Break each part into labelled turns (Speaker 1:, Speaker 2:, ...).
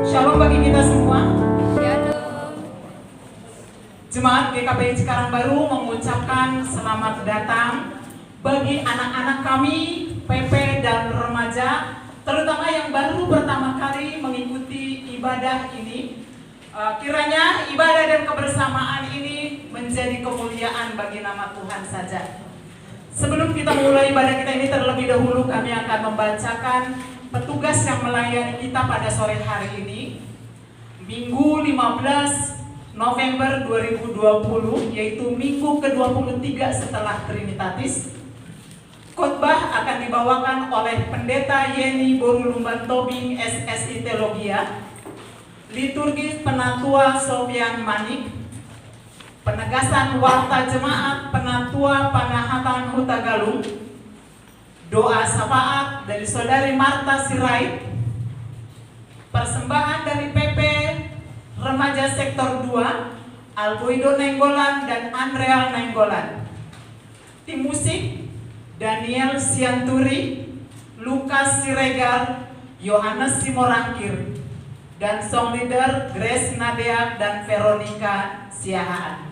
Speaker 1: Shalom bagi kita semua.
Speaker 2: Shalom.
Speaker 1: Jemaat GKPI Cikarang Baru mengucapkan selamat datang bagi anak-anak kami, PP dan remaja, terutama yang baru pertama kali mengikuti ibadah ini. Kiranya ibadah dan kebersamaan ini menjadi kemuliaan bagi nama Tuhan saja. Sebelum kita mulai ibadah kita ini, terlebih dahulu kami akan membacakan petugas yang melayani kita pada sore hari ini, Minggu 15 November 2020, yaitu minggu ke-23 setelah Trinitatis. Khotbah akan dibawakan oleh Pendeta Yeni Borulumban Tobing SSI Teologia, liturgis Penatua Sofian Manik, penegasan warta jemaat Penatua Panahatan Hutagalung, doa syafaat dari Saudari Marta Sirait, persembahan dari PP Remaja Sektor 2 Alboido Nenggolan dan Andrea Nenggolan, tim musik Daniel Sianturi, Lukas Siregar, Yohanes Simorangkir, dan song leader Grace Nadeak dan Veronica Siahaan.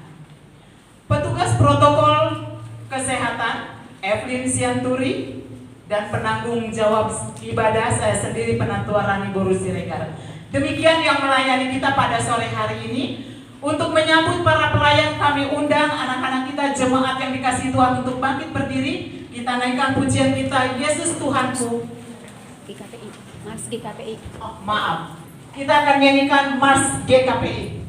Speaker 1: Petugas protokol kesehatan Evelyn Sianturi, dan penanggung jawab ibadah saya sendiri Penatua Rani Boru Siregar. Demikian yang melayani kita pada sore hari ini. Untuk menyambut para pelayan, kami undang anak-anak kita, jemaat yang dikasihi Tuhan, untuk bangkit berdiri. Kita naikkan pujian kita, Yesus Tuhanku.
Speaker 2: GKPI, Mars GKPI.
Speaker 1: Oh, maaf, kita akan nyanyikan Mars GKPI.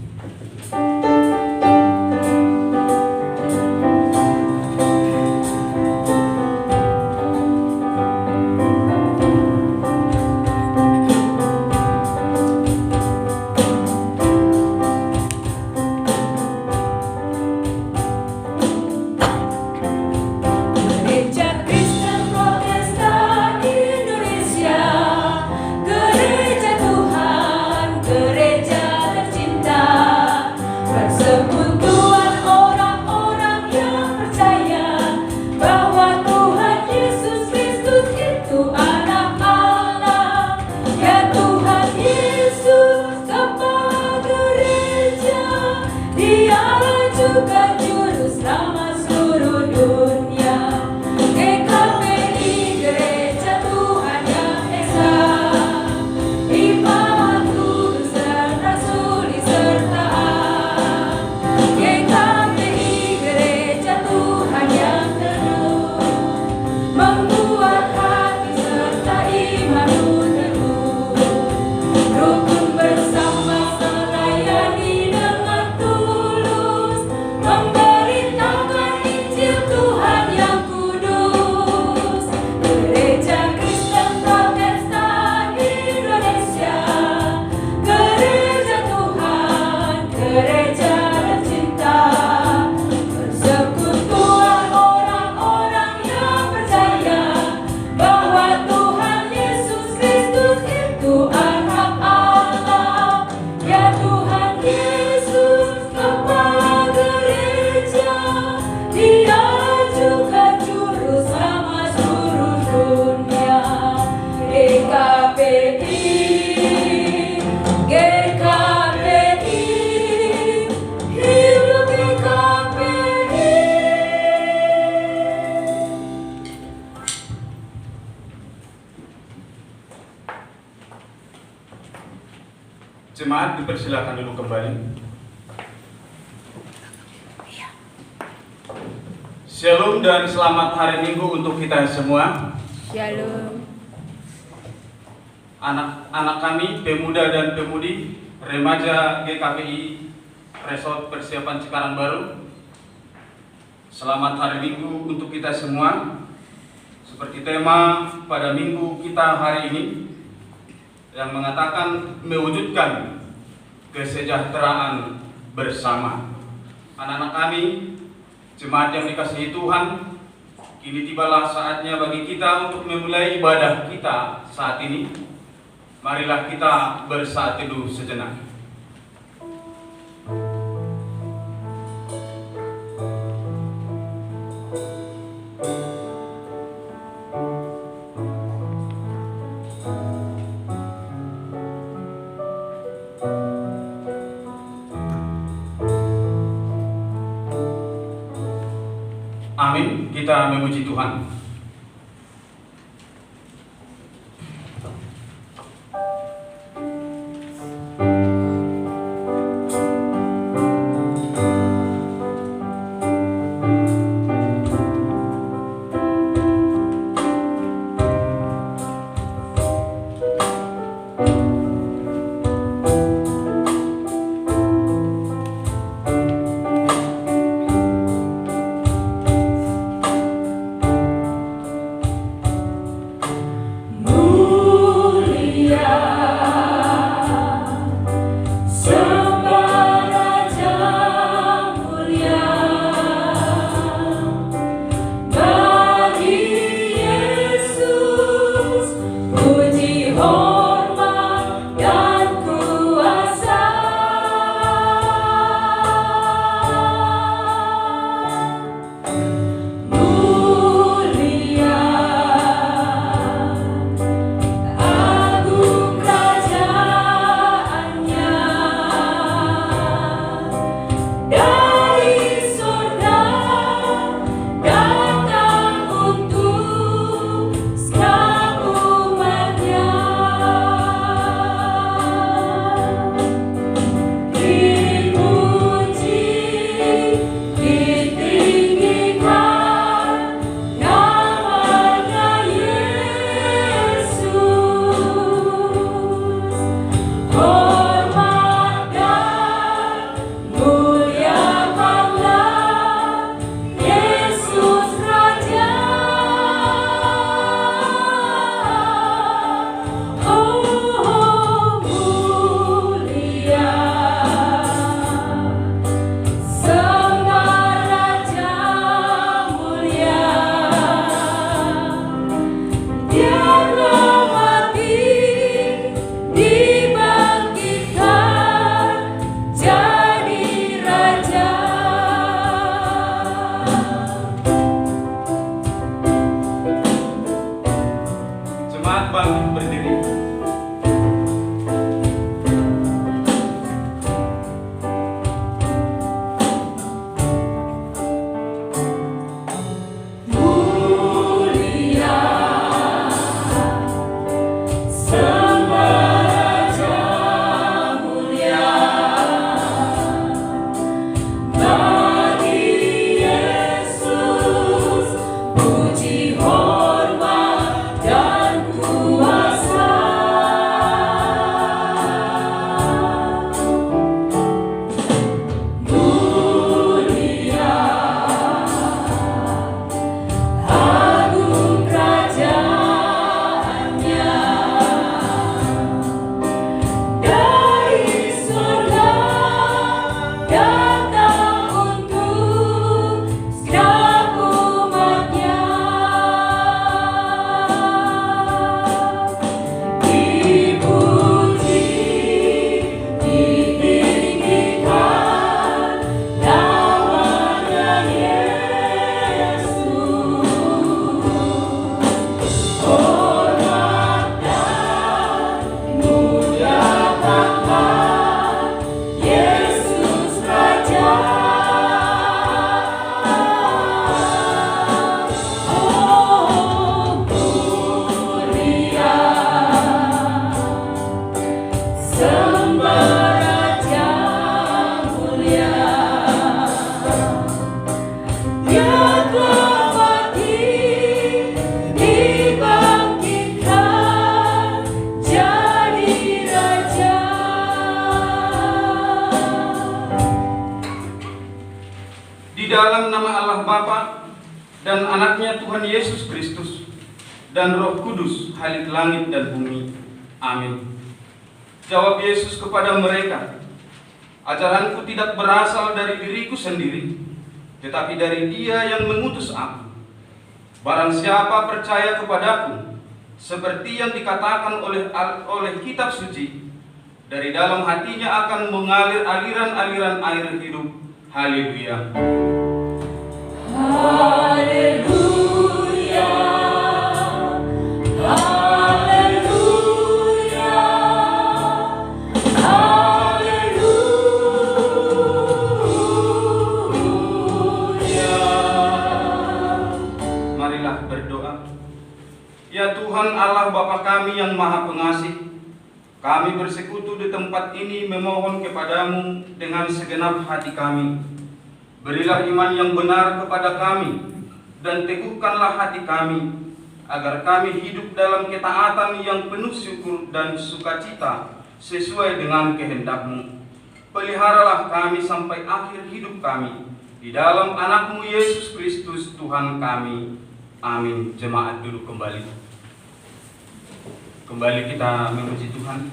Speaker 3: Jemaat dipersilakan dulu kembali. Shalom dan selamat hari Minggu untuk kita semua.
Speaker 2: Shalom.
Speaker 3: Anak-anak kami, pemuda dan pemudi remaja GKPI Resort Persiapan Cikarang Baru, selamat hari Minggu untuk kita semua. Seperti tema pada minggu kita hari ini yang mengatakan mewujudkan kesejahteraan bersama. Anak-anak kami, jemaat yang dikasihi Tuhan, kini tibalah saatnya bagi kita untuk memulai ibadah kita saat ini. Marilah kita bersaat teduh sejenak. kita memuji Tuhan. dalam nama Allah Bapa dan anaknya Tuhan Yesus Kristus dan Roh Kudus, Halik langit dan bumi. Amin. Jawab Yesus kepada mereka, ajaranku tidak berasal dari diriku sendiri, tetapi dari Dia yang mengutus aku. Barang siapa percaya kepadaku, seperti yang dikatakan oleh kitab suci, dari dalam hatinya akan mengalir aliran-aliran air hidup. Haleluya.
Speaker 4: Haleluya. Haleluya. Haleluya.
Speaker 3: yang Maha Pengasih, kami bersekutu di tempat ini memohon kepadamu dengan segenap hati kami. Berilah iman yang benar kepada kami, dan teguhkanlah hati kami, agar kami hidup dalam ketaatan yang penuh syukur dan sukacita sesuai dengan kehendak-Mu. Peliharalah kami sampai akhir hidup kami, di dalam anak-Mu Yesus Kristus Tuhan kami. Amin. Jemaat duduk kembali. Kembali kita memuji Tuhan.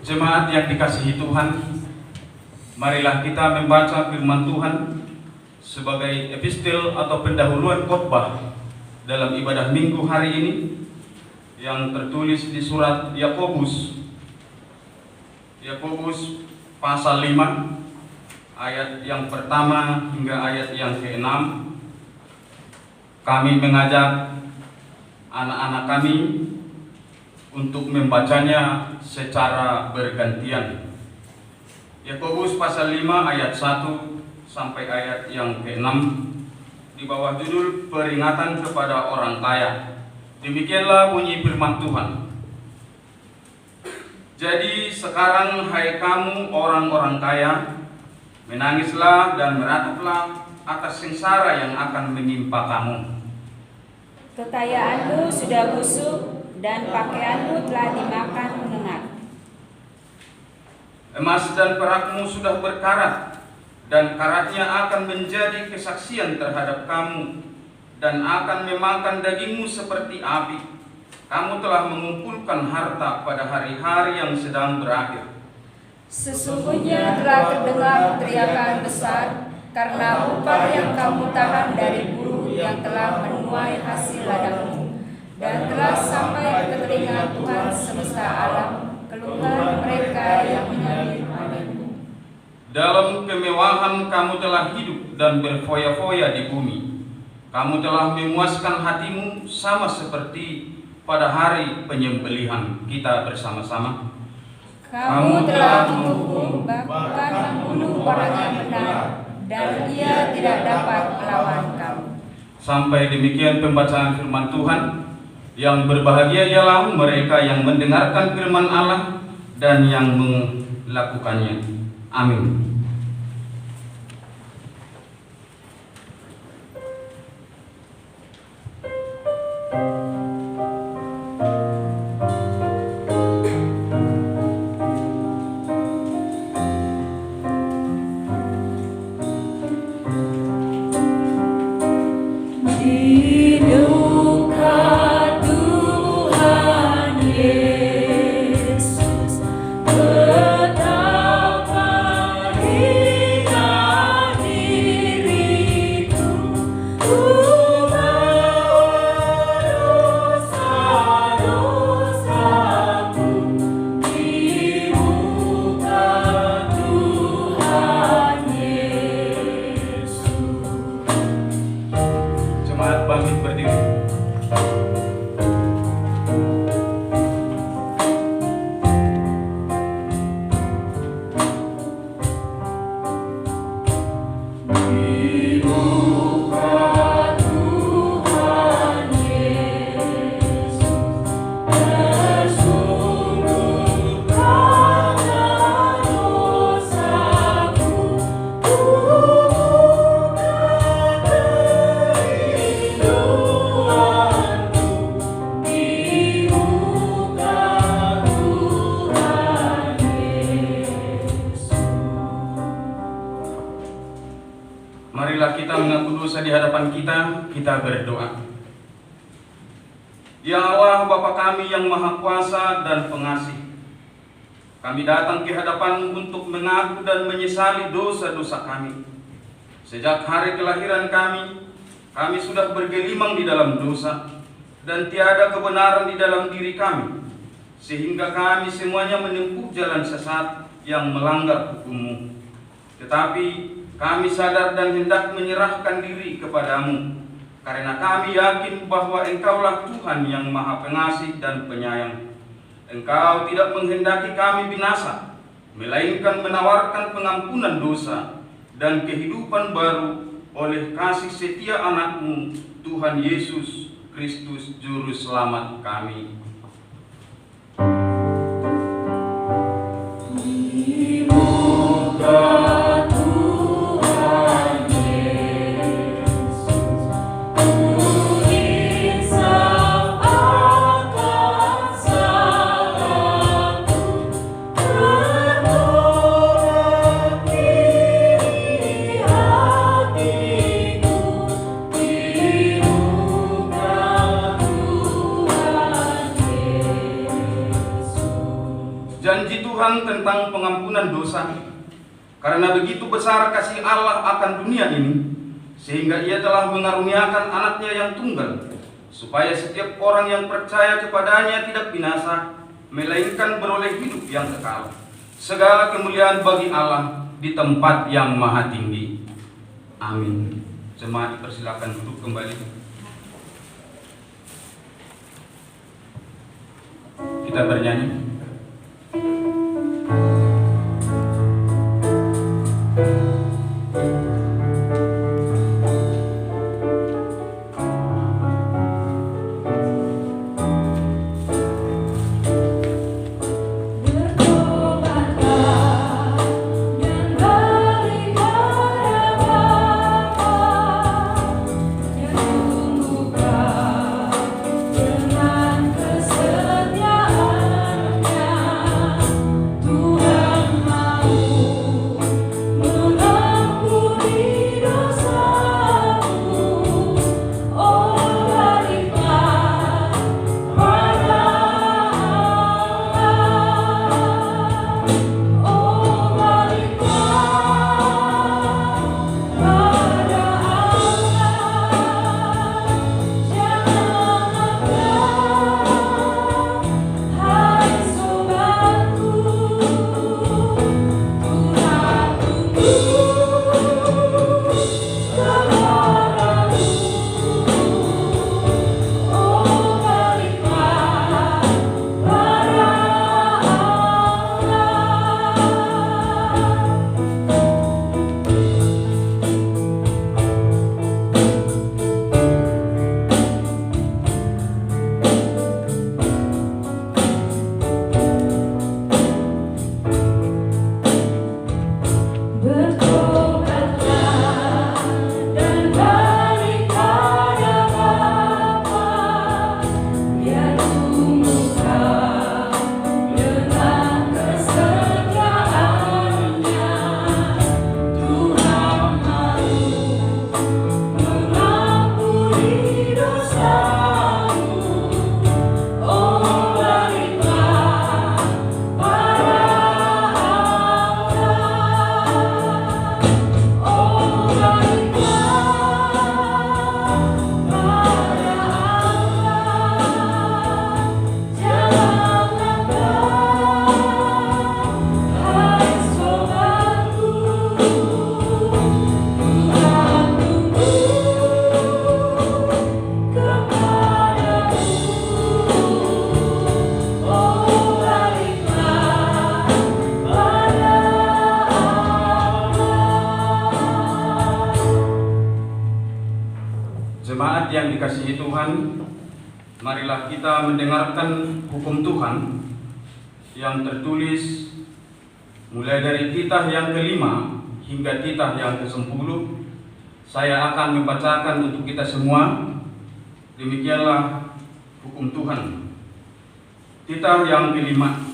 Speaker 3: Jemaat yang dikasihi Tuhan, marilah kita membaca firman Tuhan sebagai epistel atau pendahuluan khotbah dalam ibadah Minggu hari ini yang tertulis di surat Yakobus pasal 5 ayat yang pertama hingga ayat yang ke-6. Kami mengajak anak-anak kami untuk membacanya secara bergantian. Yakobus pasal 5 ayat 1 sampai ayat yang ke-6 di bawah judul peringatan kepada orang kaya. Demikianlah bunyi firman Tuhan. Jadi sekarang hai kamu orang-orang kaya, menangislah dan merataplah atas sengsara yang akan menimpa kamu.
Speaker 2: Kekayaanmu sudah busuk dan pakaianmu telah dimakan mengengat.
Speaker 3: Emas dan perakmu sudah berkarat, dan karatnya akan menjadi kesaksian terhadap kamu, dan akan memakan dagingmu seperti api. Kamu telah mengumpulkan harta pada hari-hari yang sedang berakhir.
Speaker 2: Sesungguhnya telah terdengar teriakan besar karena upah yang kamu tahan dari buruh yang telah menuai hasil ladangmu, dan telah sampai ke telinga Tuhan semesta alam keluhan mereka yang mengambil panenmu.
Speaker 3: Dalam kemewahan kamu telah hidup dan berfoya-foya di bumi. Kamu telah memuaskan hatimu sama seperti pada hari penyembelihan kita bersama-sama.
Speaker 2: Kamu telah menghukum bahkan membunuh orang yang benar, dan ia tidak dapat melawan kamu.
Speaker 3: Sampai demikian pembacaan firman Tuhan. Yang berbahagia ialah mereka yang mendengarkan firman Allah dan yang melakukannya. Amin.
Speaker 2: Di duka
Speaker 3: dosa di hadapan kita, kita berdoa. Ya Allah, Bapa kami yang Maha Kuasa dan Pengasih, kami datang ke hadapan-Mu untuk mengaku dan menyesali dosa-dosa kami. Sejak hari kelahiran kami sudah bergelimang di dalam dosa, dan tiada kebenaran di dalam diri kami, sehingga kami semuanya menempuh jalan sesat yang melanggar hukum-Mu. Tetapi kami sadar dan hendak menyerahkan diri kepada-Mu, karena kami yakin bahwa Engkaulah Tuhan yang Maha Pengasih dan Penyayang. Engkau tidak menghendaki kami binasa, melainkan menawarkan pengampunan dosa dan kehidupan baru oleh kasih setia anak-Mu, Tuhan Yesus Kristus Juru Selamat kami. Janji Tuhan tentang pengampunan dosa. Karena begitu besar kasih Allah akan dunia ini, sehingga Ia telah mengaruniakan anaknya yang tunggal, supaya setiap orang yang percaya kepadanya tidak binasa, melainkan beroleh hidup yang kekal. Segala kemuliaan bagi Allah di tempat yang maha tinggi. Amin. Jemaat dipersilakan duduk kembali. Kita bernyanyi. Jemaat yang dikasihi Tuhan, marilah kita mendengarkan hukum Tuhan yang tertulis mulai dari titah yang kelima hingga titah yang ke-10. Saya akan membacakan untuk kita semua. Demikianlah hukum Tuhan. Titah yang kelima.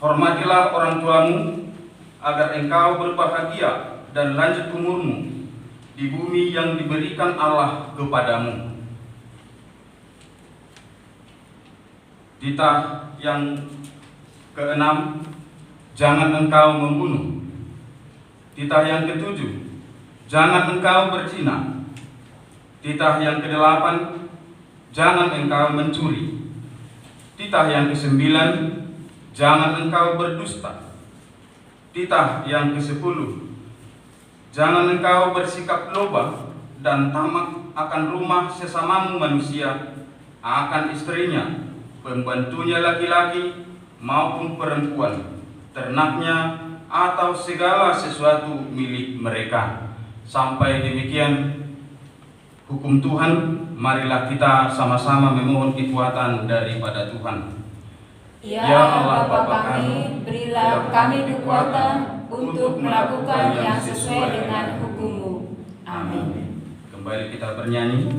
Speaker 3: Hormatilah orang tuamu agar engkau berbahagia dan lanjut umurmu, di bumi yang diberikan Allah kepadamu. Titah yang keenam, jangan engkau membunuh. Titah yang ketujuh, jangan engkau berzina. Titah yang kedelapan, jangan engkau mencuri. Titah yang kesembilan, jangan engkau berdusta. Titah yang kesepuluh, jangan engkau bersikap loba dan tamak akan rumah sesamamu manusia, akan istrinya, pembantunya laki-laki maupun perempuan, ternaknya, atau segala sesuatu milik mereka. Sampai demikian hukum Tuhan. Marilah kita sama-sama memohon kekuatan daripada Tuhan.
Speaker 2: Ya Allah Bapa kami, berilah kami kekuatan untuk melakukan yang sesuai dengan hukum-Mu. Amin.
Speaker 3: Kembali kita bernyanyi.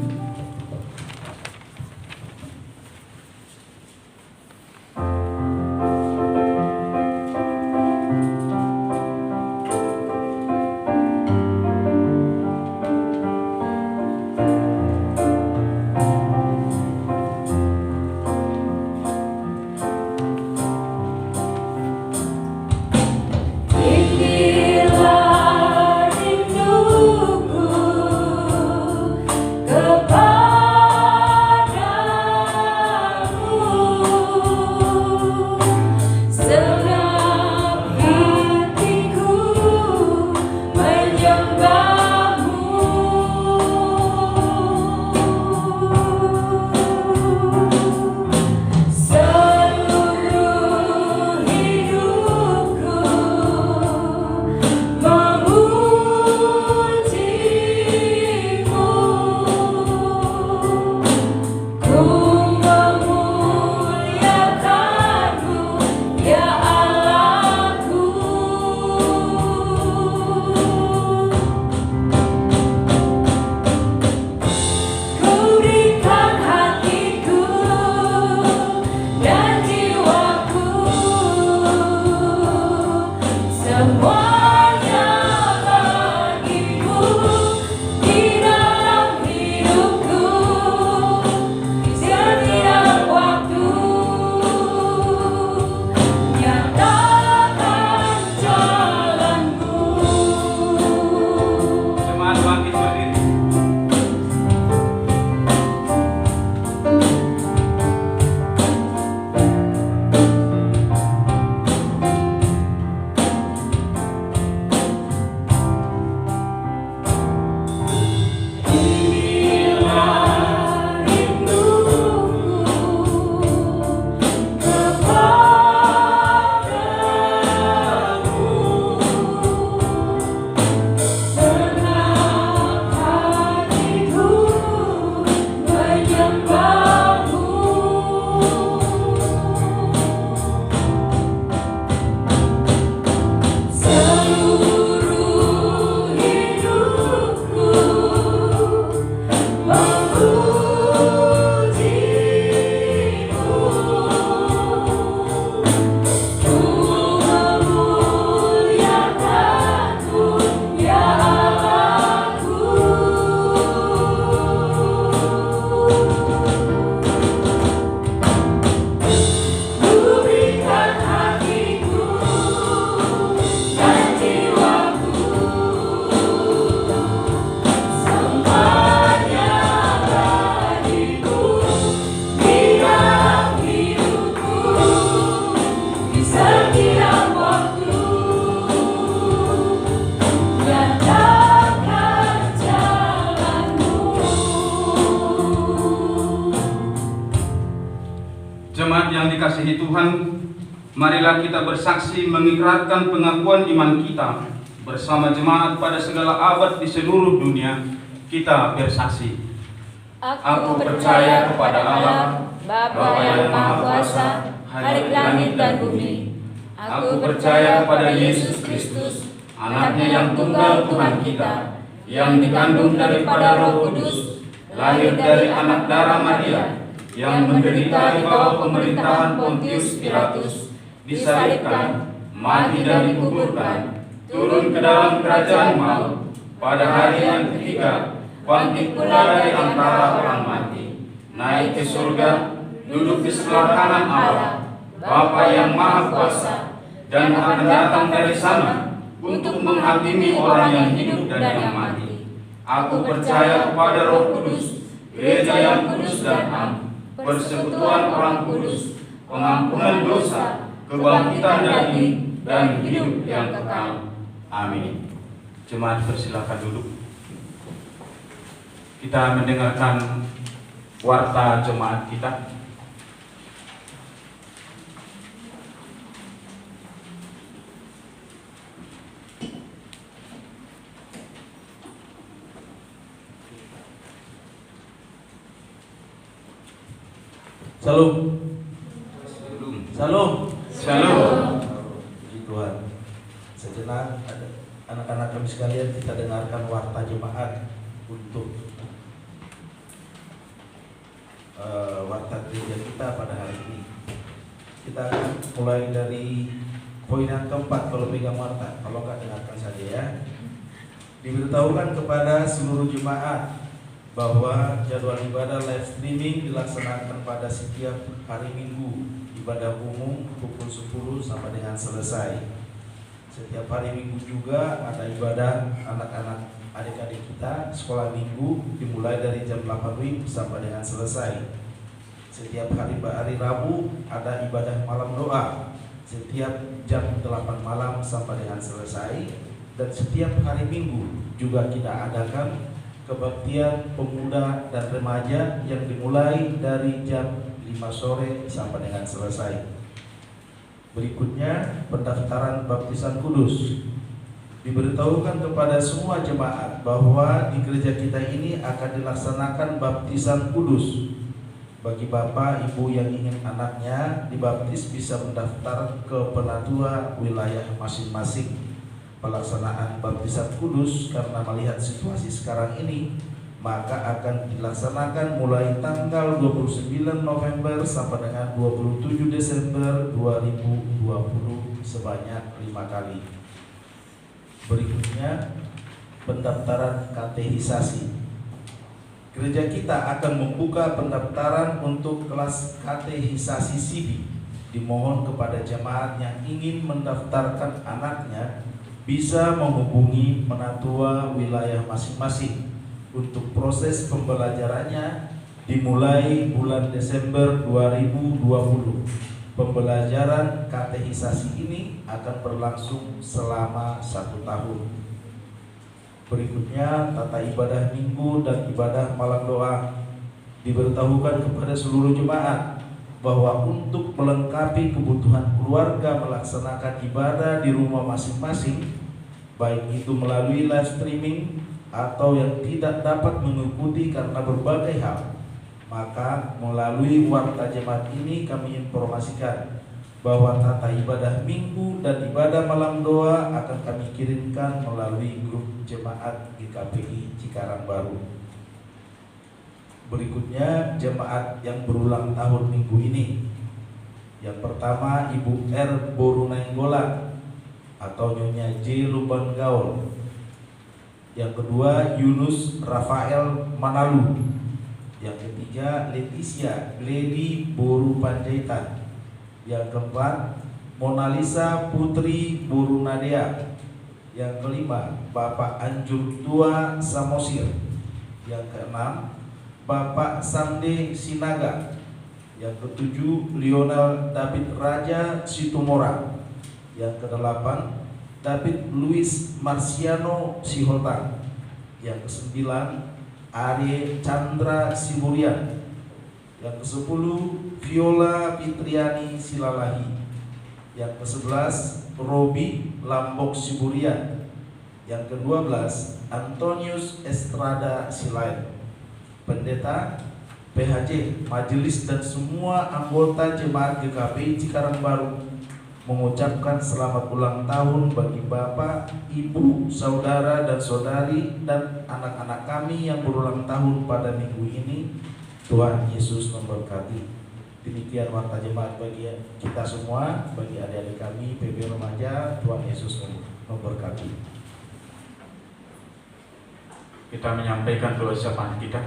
Speaker 3: Jemaat yang dikasihi Tuhan, marilah kita bersaksi mengikrarkan pengakuan iman kita bersama jemaat pada segala abad di seluruh dunia. Kita bersaksi.
Speaker 2: Aku percaya kepada Allah, Bapa yang Maha Kuasa, Khalik langit dan bumi. Aku percaya kepada Yesus Kristus, Anaknya yang tunggal Tuhan kita, yang dikandung daripada Roh Kudus, lahir dari anak darah Maria, yang menderita di bawah pemerintahan Pontius Pilatus, disalibkan, mati dan dikuburkan, turun ke dalam kerajaan maut,
Speaker 3: pada hari yang ketiga, bangkit pula dari antara orang mati, naik ke surga, duduk di sebelah kanan Allah, Bapa yang Maha Kuasa, dan akan datang dari sana untuk menghakimi orang yang hidup dan yang mati. Aku percaya kepada Roh Kudus, gereja yang kudus dan am, persekutuan orang kudus, pengampunan dosa, kebangkitan daging, dan hidup yang kekal. Amin. Jemaat persilakan duduk. Kita mendengarkan warta jemaat kita.
Speaker 4: Salam. Salam.
Speaker 3: Shalom.
Speaker 4: Puji Tuhan. Sejenak anak-anak kami sekalian, kita dengarkan warta jemaat untuk warta gereja kita pada hari ini. Kita akan mulai dari poin yang keempat. Kalau pegang warta, kalau nggak dengarkan saja ya. Diberitahukan kepada seluruh jemaat bahwa jadwal ibadah live streaming dilaksanakan pada setiap hari Minggu, ibadah umum pukul 10 sampai dengan selesai. Setiap hari Minggu juga ada ibadah anak-anak adik-adik kita sekolah minggu, dimulai dari jam 8 WIB sampai dengan selesai. Setiap hari Rabu ada ibadah malam doa setiap jam 8 malam sampai dengan selesai. Dan setiap hari Minggu juga kita adakan kebaktian pemuda dan remaja yang dimulai dari jam 5 sore sampai dengan selesai. Berikutnya pendaftaran baptisan kudus. Diberitahukan kepada semua jemaat bahwa di gereja kita ini akan dilaksanakan baptisan kudus. Bagi bapak ibu yang ingin anaknya dibaptis bisa mendaftar ke penatua wilayah masing-masing. Pelaksanaan baptisan kudus karena melihat situasi sekarang ini, maka akan dilaksanakan mulai tanggal 29 November sampai dengan 27 Desember 2020 sebanyak 5 kali. Berikutnya pendaftaran katehisasi. Gereja kita akan membuka pendaftaran untuk kelas katehisasi CD. Dimohon kepada jemaat yang ingin mendaftarkan anaknya bisa menghubungi penatua wilayah masing-masing. Untuk proses pembelajarannya dimulai bulan Desember 2020. Pembelajaran katehisasi ini akan berlangsung selama 1 tahun. Berikutnya tata ibadah minggu dan ibadah malam doa. Diberitahukan kepada seluruh jemaat bahwa untuk melengkapi kebutuhan keluarga melaksanakan ibadah di rumah masing-masing, baik itu melalui live streaming atau yang tidak dapat mengikuti karena berbagai hal, maka melalui warta jemaat ini kami informasikan bahwa tata ibadah minggu dan ibadah malam doa akan kami kirimkan melalui grup jemaat GKPI Cikarang Baru. Berikutnya jemaat yang berulang tahun minggu ini. Yang pertama Ibu R. Borunenggolan atau Nyonya J. Luban Gaul. Yang kedua Yunus Rafael Manalu. Yang ketiga Leticia Gledi Boru Panjaitan. Yang keempat Monalisa Putri Borunadea. Yang kelima Bapak Anjur Tua Samosir. Yang keenam Bapak Sande Sinaga. Yang ketujuh Lionel David Raja Situmorang. Yang kedelapan David Luis Marciano Sihotang. Yang kesembilan Arye Chandra Siburian. Yang kesepuluh Viola Fitriani Silalahi. Yang kesebelas Robi Lambok Siburian. Yang kedua-belas Antonius Estrada Silain. Pendeta, PHJ, majelis dan semua anggota jemaat GKPI Cikarang Baru mengucapkan selamat ulang tahun bagi Bapak, Ibu, Saudara dan Saudari dan anak-anak kami yang berulang tahun pada minggu ini. Tuhan Yesus memberkati. Demikian warta jemaat bagi kita semua, bagi adik-adik kami PB Remaja. Tuhan Yesus memberkati.
Speaker 3: kita menyampaikan doa syafaat kita.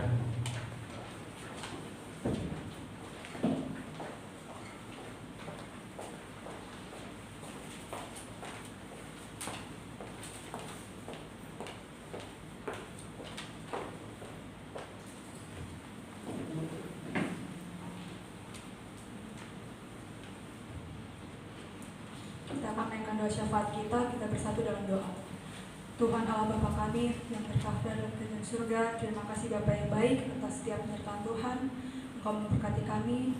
Speaker 5: Kita akan menaikkan doa syafaat kita bersatu dalam doa. Tuhan Allah Bapa kami yang berkahir dalam kerajaan surga, terima kasih Bapa yang baik atas setiap penyertaan Tuhan. Engkau memberkati kami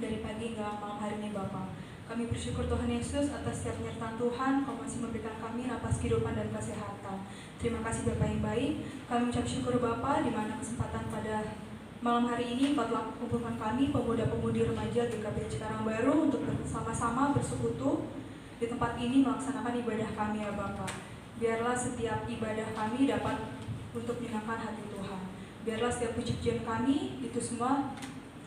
Speaker 5: dari pagi hingga malam hari ini Bapa. Kami bersyukur Tuhan Yesus atas setiap penyertaan Tuhan. Engkau masih memberikan kami napas kehidupan dan kesehatan. Terima kasih Bapa yang baik. Kami ucap syukur Bapa di mana kesempatan pada malam hari ini Engkau telah kumpulkan kami pemuda-pemudi remaja GKPI Cikarang Baru untuk bersama-sama bersekutu di tempat ini melaksanakan ibadah kami ya Bapa. Biarlah setiap ibadah kami dapat untuk menyenangkan hati Tuhan. Biarlah setiap puji-pujian kami itu semua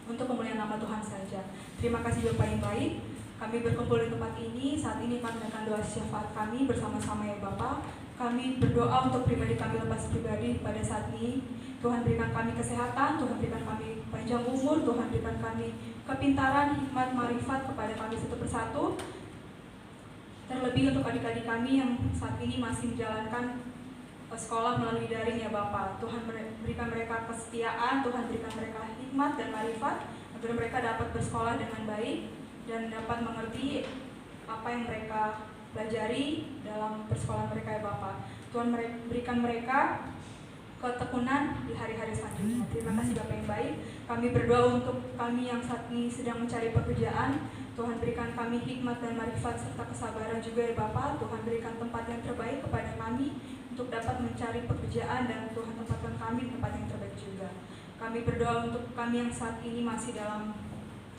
Speaker 5: untuk kemuliaan nama Tuhan saja. Terima kasih Bapa yang baik. Kami berkumpul di tempat ini. Saat ini kami akan doa syafaat kami bersama-sama ya Bapa. Kami berdoa untuk pribadi kami lepas pribadi pada saat ini. Tuhan berikan kami kesehatan, Tuhan berikan kami panjang umur, Tuhan berikan kami kepintaran, hikmat, marifat kepada kami satu persatu. Terlebih untuk adik-adik kami yang saat ini masih menjalankan sekolah melalui daring ya Bapa. Tuhan berikan mereka kesetiaan, Tuhan berikan mereka hikmat dan marifat agar mereka dapat bersekolah dengan baik dan dapat mengerti apa yang mereka pelajari dalam persekolahan mereka ya Bapa. Tuhan berikan mereka ketekunan di hari-hari selanjutnya. Terima kasih Bapak yang baik. Kami berdoa untuk kami yang saat ini sedang mencari pekerjaan. Tuhan berikan kami hikmat dan marifat serta kesabaran juga ya Bapak. Tuhan berikan tempat yang terbaik kepada kami untuk dapat mencari pekerjaan dan Tuhan tempatkan kami di tempat yang terbaik juga. Kami berdoa untuk kami yang saat ini masih dalam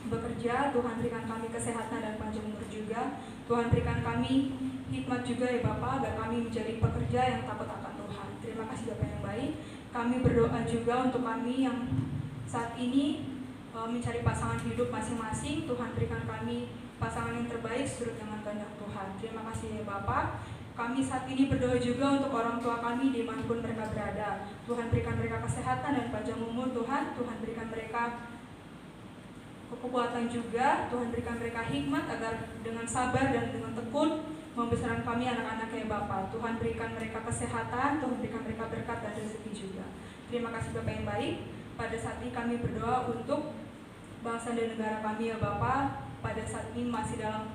Speaker 5: bekerja. Tuhan berikan kami kesehatan dan panjang umur juga. Tuhan berikan kami hikmat juga ya Bapak agar kami menjadi pekerja yang takut akan Tuhan. Terima kasih Bapak yang baik. Kami berdoa juga untuk kami yang saat ini mencari pasangan hidup masing-masing. Tuhan berikan kami pasangan yang terbaik sesuai dengan kehendak Tuhan. Terima kasih ya Bapak. Kami saat ini berdoa juga untuk orang tua kami dimanapun mereka berada. Tuhan berikan mereka kesehatan dan panjang umur Tuhan. Tuhan berikan mereka kekuatan juga. Tuhan berikan mereka hikmat agar dengan sabar dan dengan tekun membesarkan kami anak-anak ya Bapak. Tuhan berikan mereka kesehatan, Tuhan berikan mereka berkat dan rezeki juga. Terima kasih Bapak yang baik. Pada saat ini kami berdoa untuk bangsa dan negara kami ya Bapak. Pada saat ini masih dalam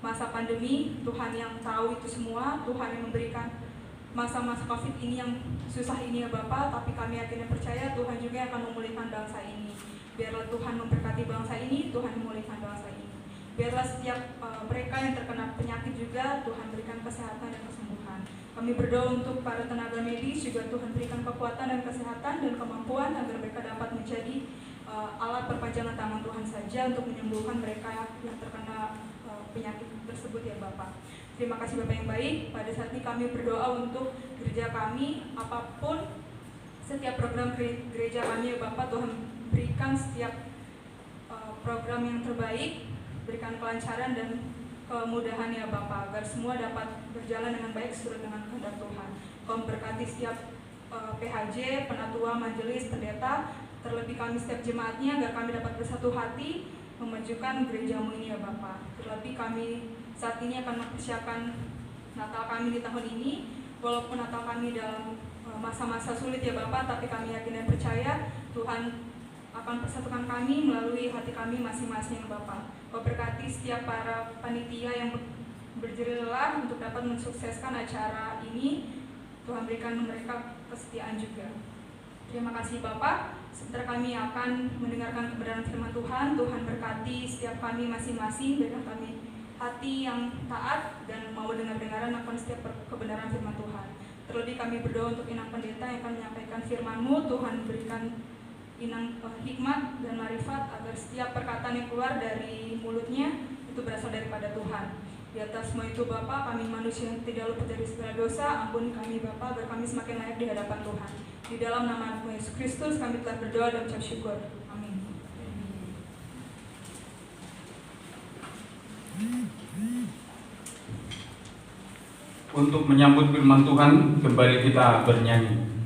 Speaker 5: masa pandemi, Tuhan yang tahu itu semua, Tuhan yang memberikan masa-masa COVID ini yang susah ini ya Bapak, tapi kami yakin dan percaya Tuhan juga yang akan memulihkan bangsa ini. Biarlah Tuhan memberkati bangsa ini, Tuhan memulihkan bangsa ini. Biarlah setiap mereka yang terkena penyakit juga Tuhan berikan kesehatan dan kesembuhan. Kami berdoa untuk para tenaga medis juga Tuhan berikan kekuatan dan kesehatan dan kemampuan agar mereka dapat menjadi alat perpanjangan tangan Tuhan saja untuk menyembuhkan mereka yang terkena penyakit tersebut ya Bapak. Terima kasih Bapak yang baik. Pada saat ini kami berdoa untuk gereja kami, apapun setiap program gereja kami ya Bapak, Tuhan berikan setiap program yang terbaik, berikan kelancaran dan kemudahan ya Bapak, agar semua dapat berjalan dengan baik sesuai dengan kehendak Tuhan. Kau memberkati setiap PHJ, penatua, majelis, pendeta, terlebih kami setiap jemaatnya, agar kami dapat bersatu hati memajukan gerejamu ini ya Bapak. Terlebih kami saat ini akan mempersiapkan Natal kami di tahun ini, walaupun Natal kami dalam masa-masa sulit ya Bapak, tapi kami yakin dan percaya Tuhan akan persatukan kami melalui hati kami masing-masing ya Bapak. Kau berkati setiap para panitia yang berjerih lelah untuk dapat mensukseskan acara ini. Tuhan berikan mereka kesetiaan juga. Terima kasih Bapak. Sebentar kami akan mendengarkan kebenaran firman Tuhan. Tuhan berkati setiap kami masing-masing, berikan kami hati yang taat dan mau dengar-dengaran akan setiap kebenaran firman Tuhan. Terlebih kami berdoa untuk Inang Pendeta yang akan menyampaikan firman-Mu. Tuhan berikan Inang hikmat dan marifat agar setiap perkataan yang keluar dari mulutnya itu berasal daripada Tuhan. Di atas semua itu Bapa, kami manusia yang tidak luput dari segala dosa, ampuni kami Bapa agar kami semakin layak di hadapan Tuhan. Di dalam nama Yesus Kristus kami telah berdoa dan ucap syukur. Amin.
Speaker 3: Untuk menyambut firman Tuhan, kembali kita bernyanyi.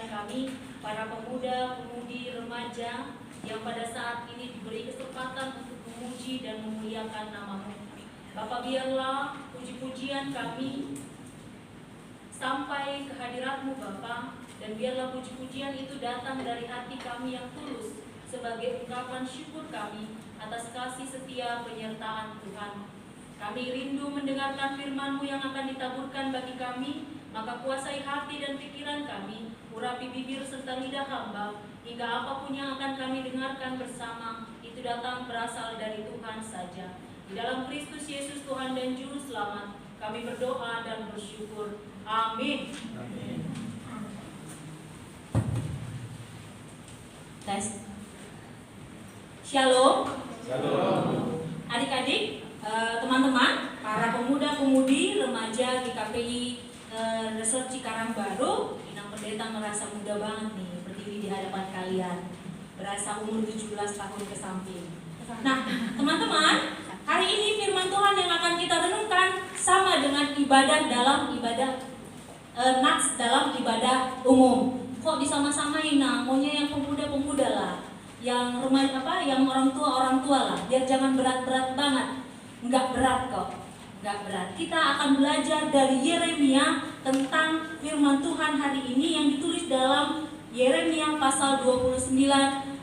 Speaker 6: menyertai kami, para pemuda, pemudi, remaja yang pada saat ini diberi kesempatan untuk memuji dan memuliakan nama-Mu. Bapa, biarlah puji-pujian kami sampai ke hadirat-Mu Bapa, dan biarlah puji-pujian itu datang dari hati kami yang tulus sebagai ungkapan syukur kami atas kasih setia penyertaan Tuhan. Kami rindu mendengarkan firman-Mu yang akan ditaburkan bagi kami, maka kuasai hati dan pikiran kami, urapi bibir serta lidah hamba, hingga apapun yang akan kami dengarkan bersama, itu datang berasal dari Tuhan saja. Di dalam Kristus Yesus Tuhan dan Juru Selamat, kami berdoa dan bersyukur. Amin.
Speaker 4: Amin.
Speaker 6: Tes. Shalom.
Speaker 4: Shalom.
Speaker 6: Adik-adik, teman-teman, para pemuda-pemudi, remaja GKPI Resort Cikarang Baru, Inang Pendeta merasa muda banget nih berdiri di hadapan kalian. Berasa umur 17 tahun ke samping. Nah, teman-teman, hari ini firman Tuhan yang akan kita renungkan sama dengan ibadah dalam ibadah nats dalam ibadah umum. Kok disama-samain? Nah, maunya yang pemuda-pemuda lah, yang yang orang tua lah, biar jangan berat-berat banget. Enggak berat kok, enggak berat. Kita akan belajar dari Yeremia tentang firman Tuhan hari ini yang ditulis dalam Yeremia pasal 29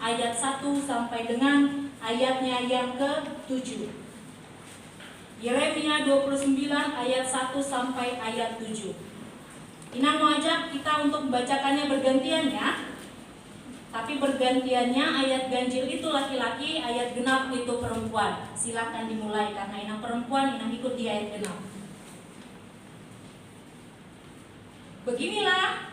Speaker 6: ayat 1 sampai dengan ayatnya yang ke-7. Yeremia 29 ayat 1 sampai ayat 7. Inang mau ajak kita untuk membacakannya bergantian ya. Tapi bergantiannya ayat ganjil itu laki-laki, ayat genap itu perempuan. Silakan dimulai karena Inang perempuan, Inang ikut di ayat genap. Beginilah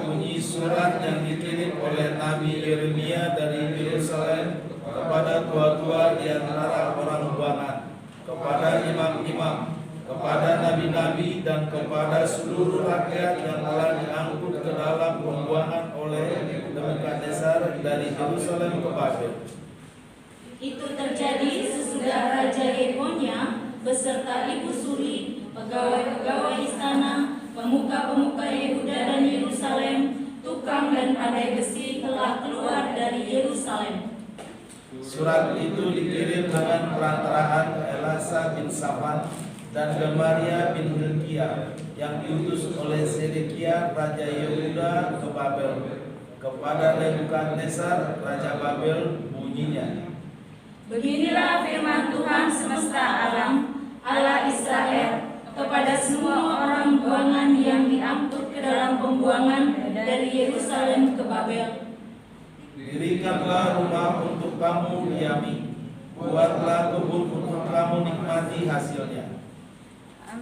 Speaker 4: bunyi surat yang dikirim oleh Nabi Yeremia dari Yerusalem kepada tua-tua di antara orang buangan, kepada imam-imam, kepada nabi-nabi, dan kepada seluruh rakyat yang telah diangkut ke dalam pembuangan oleh Nebukadnezar dari Yerusalem ke Babel.
Speaker 6: itu terjadi sesudah Raja Yekonia beserta ibu suri, pegawai-pegawai istana, pemuka-pemuka Yehuda dan Yerusalem, tukang dan pandai besi telah keluar dari Yerusalem.
Speaker 4: Surat itu dikirim dengan perantaraan Elasa bin Safan dan Gemaria bin Hilkiah yang diutus oleh Sedekia Raja Yehuda ke Babel. Kepada Nebukadnezar Raja Babel bunyinya,
Speaker 2: Beginilah firman Tuhan semesta alam, Allah Israel, kepada semua orang buangan yang diangkut ke dalam pembuangan dari Yerusalem ke Babel.
Speaker 4: dirikanlah rumah untuk kamu diami, buatlah kebun untuk kamu nikmati hasilnya.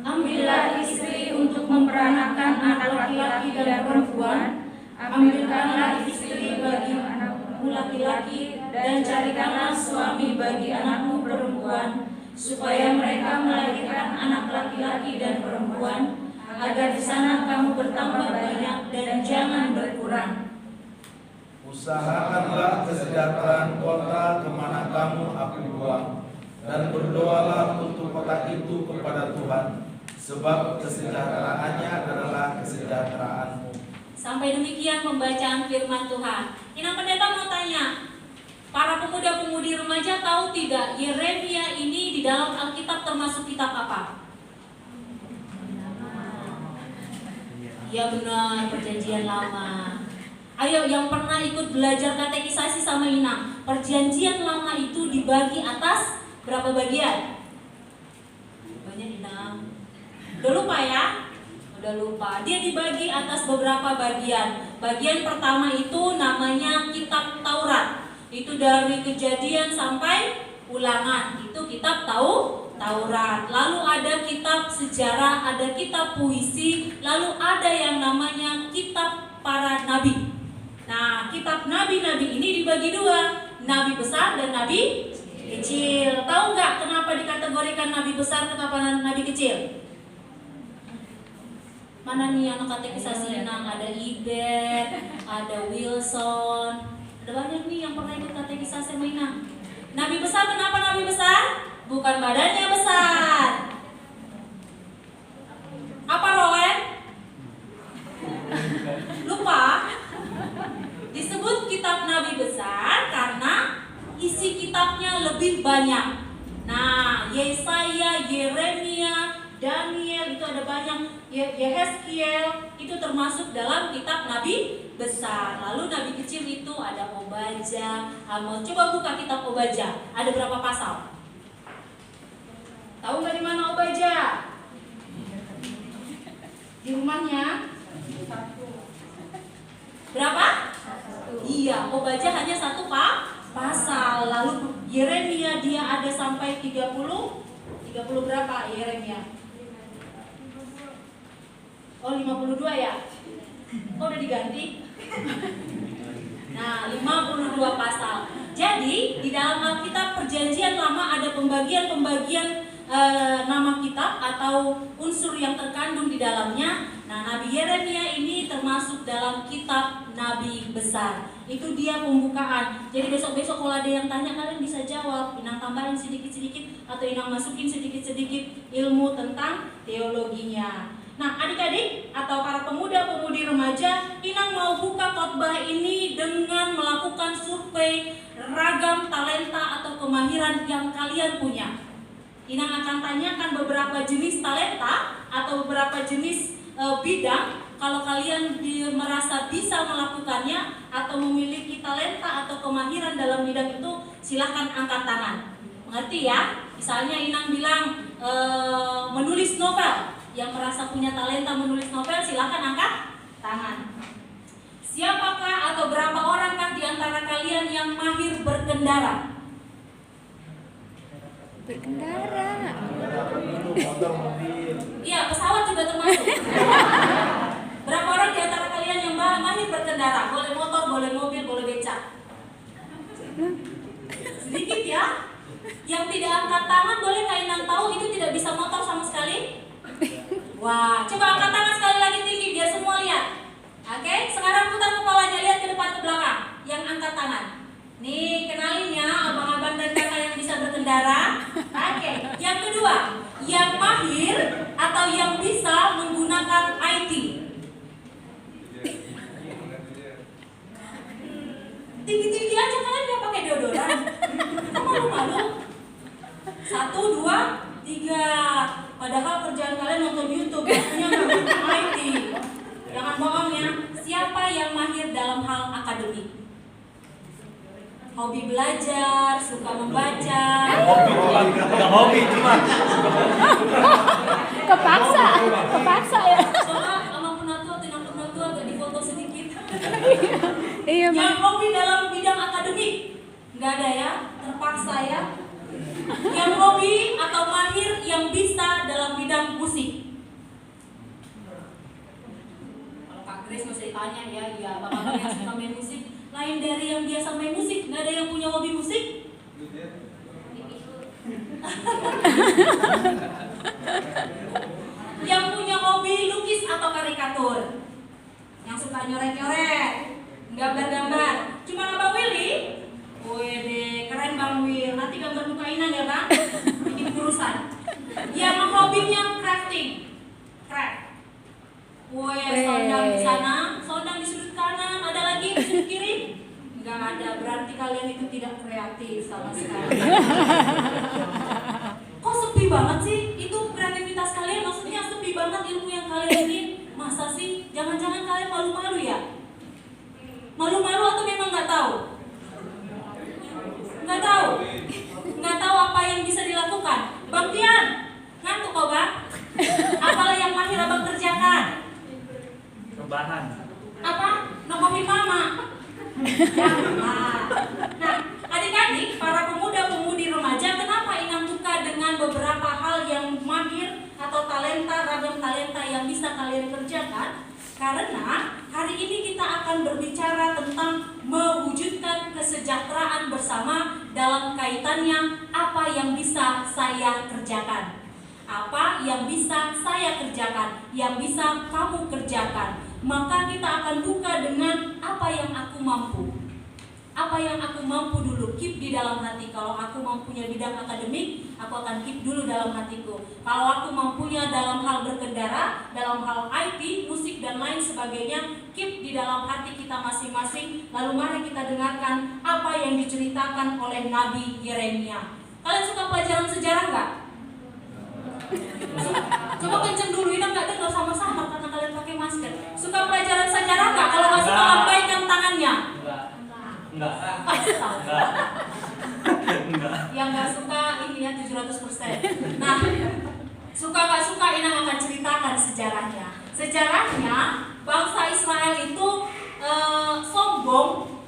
Speaker 2: Ambillah istri untuk memperanakan anak laki-laki dan perempuan. Ambilkanlah istri bagi anakmu laki-laki dan carikanlah suami bagi anakmu perempuan, supaya mereka melahirkan anak laki-laki dan perempuan, agar di sana kamu bertambah banyak dan jangan berkurang.
Speaker 4: Usahakanlah kesejahteraan kota kemana kamu aku buang, dan berdoalah untuk kota itu kepada Tuhan, sebab kesejahteraannya adalah kesejahteraanmu.
Speaker 6: Sampai demikian pembacaan firman Tuhan. Inang Pendeta mau tanya, para pemuda-pemudi remaja tahu tidak Yeremia ini di dalam Alkitab termasuk kitab apa? Ya benar, Perjanjian Lama. Ayo yang pernah ikut belajar katekisasi sama Inang, Perjanjian Lama itu dibagi atas berapa bagian? Banyak Inang. Udah lupa ya? Udah lupa. Dia dibagi atas beberapa bagian. Bagian pertama itu namanya kitab Taurat. Itu dari Kejadian sampai Ulangan. Itu kitab Taurat. Lalu ada kitab sejarah, ada kitab puisi, lalu ada yang namanya kitab para nabi. Nah, kitab nabi-nabi ini dibagi dua, nabi besar dan nabi kecil. Tahu nggak kenapa dikategorikan nabi besar, kenapa nabi kecil? Mana nih yang katekisasi Inang? Ada Ibet, ada Wilson, ada banyak nih yang pernah ikut katekisasi sama Inang. Nabi besar, kenapa nabi besar? Bukan badannya besar. Apa Roland? lebih banyak. Nah, Yesaya, Yeremia, Daniel itu ada banyak, Yehezkiel itu termasuk dalam kitab nabi besar. Lalu nabi kecil itu ada Obadja, Amos. Coba buka kitab Obadja, ada berapa pasal? Tahu nggak di mana Obadja? Di rumahnya? Berapa? Iya, Obadja hanya satu pasal. Lalu Yeremia dia ada sampai 30 berapa Yeremia? Oh 52 ya? Kok udah diganti? Nah 52 pasal. Jadi di dalam Alkitab Perjanjian Lama ada pembagian-pembagian nama kitab atau unsur yang terkandung di dalamnya. Nah Nabi Yeremia ini termasuk dalam kitab Nabi besar. Itu dia pembukaan. Jadi besok-besok kalau ada yang tanya kalian bisa jawab. Inang tambahin sedikit-sedikit atau Inang masukin sedikit-sedikit ilmu tentang teologinya. Nah adik-adik atau para pemuda-pemudi remaja, Inang mau buka khotbah ini dengan melakukan survei ragam talenta atau kemahiran yang kalian punya. Inang akan tanyakan beberapa jenis talenta atau beberapa jenis bidang. Kalau kalian merasa bisa melakukannya atau memiliki talenta atau kemahiran dalam bidang itu, silahkan angkat tangan. Mengerti ya? Misalnya Inang bilang menulis novel. Yang merasa punya talenta menulis novel, silahkan angkat tangan. Siapakah atau berapa orangkah di antara kalian yang mahir berkendara?
Speaker 2: Berkendara.
Speaker 6: Iya, pesawat juga termasuk. Berapa orang di antara kalian yang mahir berkendara? Boleh motor, boleh mobil, boleh becak. Sedikit ya. Yang tidak angkat tangan, boleh Inang tahu itu tidak bisa motor sama sekali? Wah, coba angkat tangan sekali lagi tinggi biar semua lihat. Oke, sekarang putar kepalanya, lihat ke depan ke belakang. Yang angkat tangan. Nih, kenalin ya abang-abang dan kakak yang bisa berkendara. Oke, yang kedua, yang mahir atau yang bisa menggunakan IT. Tinggi-tinggi aja, kalian nggak pakai deodoran. Kok malu-malu? 1, 2, 3. Padahal kerjaan kalian nonton YouTube, punya IT. Jangan bohong ya. Siapa yang mahir dalam hal akademik? Hobi belajar, suka membaca.
Speaker 4: Hobi cuma.
Speaker 2: Kepaksa ya.
Speaker 6: Coba sama Punatua, Tina Punatua agak difoto sedikit.
Speaker 2: Iya,
Speaker 6: Yang hobi dalam bidang akademik? Nggak ada ya, terpaksa ya. Yang hobi atau mahir yang bisa dalam bidang musik. Kalau Kak Grace masih ditanya ya bapak yang suka main musik. Lain dari yang biasa main musik, nggak ada yang punya hobi musik? Yang punya hobi lukis atau karikatur? Yang suka nyoret-nyoret, gambar-gambar. Cuma Abang Willy? Wede, keren Bang Wil. Nanti gambar muka Inang ya Bang? Bikin urusan. Yang hobinya crafting, craft. Sondang di sana, sondang di sudut kanan, ada lagi di sudut kiri? Enggak ada, berarti kalian itu tidak kreatif sama sekali. Kok sepi banget sih? Itu kreativitas kalian, maksudnya sepi banget ilmu yang kalian ingin. Masa sih? Jangan-jangan kalian malu-malu ya? Malu-malu atau memang nggak tahu? Nggak tahu? Nggak tahu apa yang bisa dilakukan? Bang Tian, ngantuk kok Bang? Apalah yang mahir Abang kerjakan?
Speaker 7: Rebahan.
Speaker 6: Apa? Nokohin mama. Nah, adik-adik, para pemuda-pemudi remaja, kenapa Inang buka dengan beberapa hal yang mahir atau talenta, ragam talenta yang bisa kalian kerjakan? Karena hari ini kita akan berbicara tentang mewujudkan kesejahteraan bersama dalam kaitannya apa yang bisa saya kerjakan. Apa yang bisa saya kerjakan, yang bisa kamu kerjakan. Maka kita akan buka dengan apa yang aku mampu. Apa yang aku mampu dulu, keep di dalam hati. Kalau aku mampunya bidang akademik, aku akan keep dulu dalam hatiku. Kalau aku mampunya dalam hal berkendara, dalam hal IT, musik dan lain sebagainya, keep di dalam hati kita masing-masing. Lalu mari kita dengarkan apa yang diceritakan oleh Nabi Yeremia. Kalian suka pelajaran sejarah nggak? Coba kenceng dulu, Ida nggak dengar sama-sama karena kalian pakai masker. Suka pelajaran sejarah nggak? Kalau nggak suka, lambaikan tangannya.
Speaker 7: Enggak.
Speaker 6: Yang nggak suka ini ya 700%. Nah, suka nggak suka Inang akan ceritakan sejarahnya. Sejarahnya bangsa Israel itu sombong,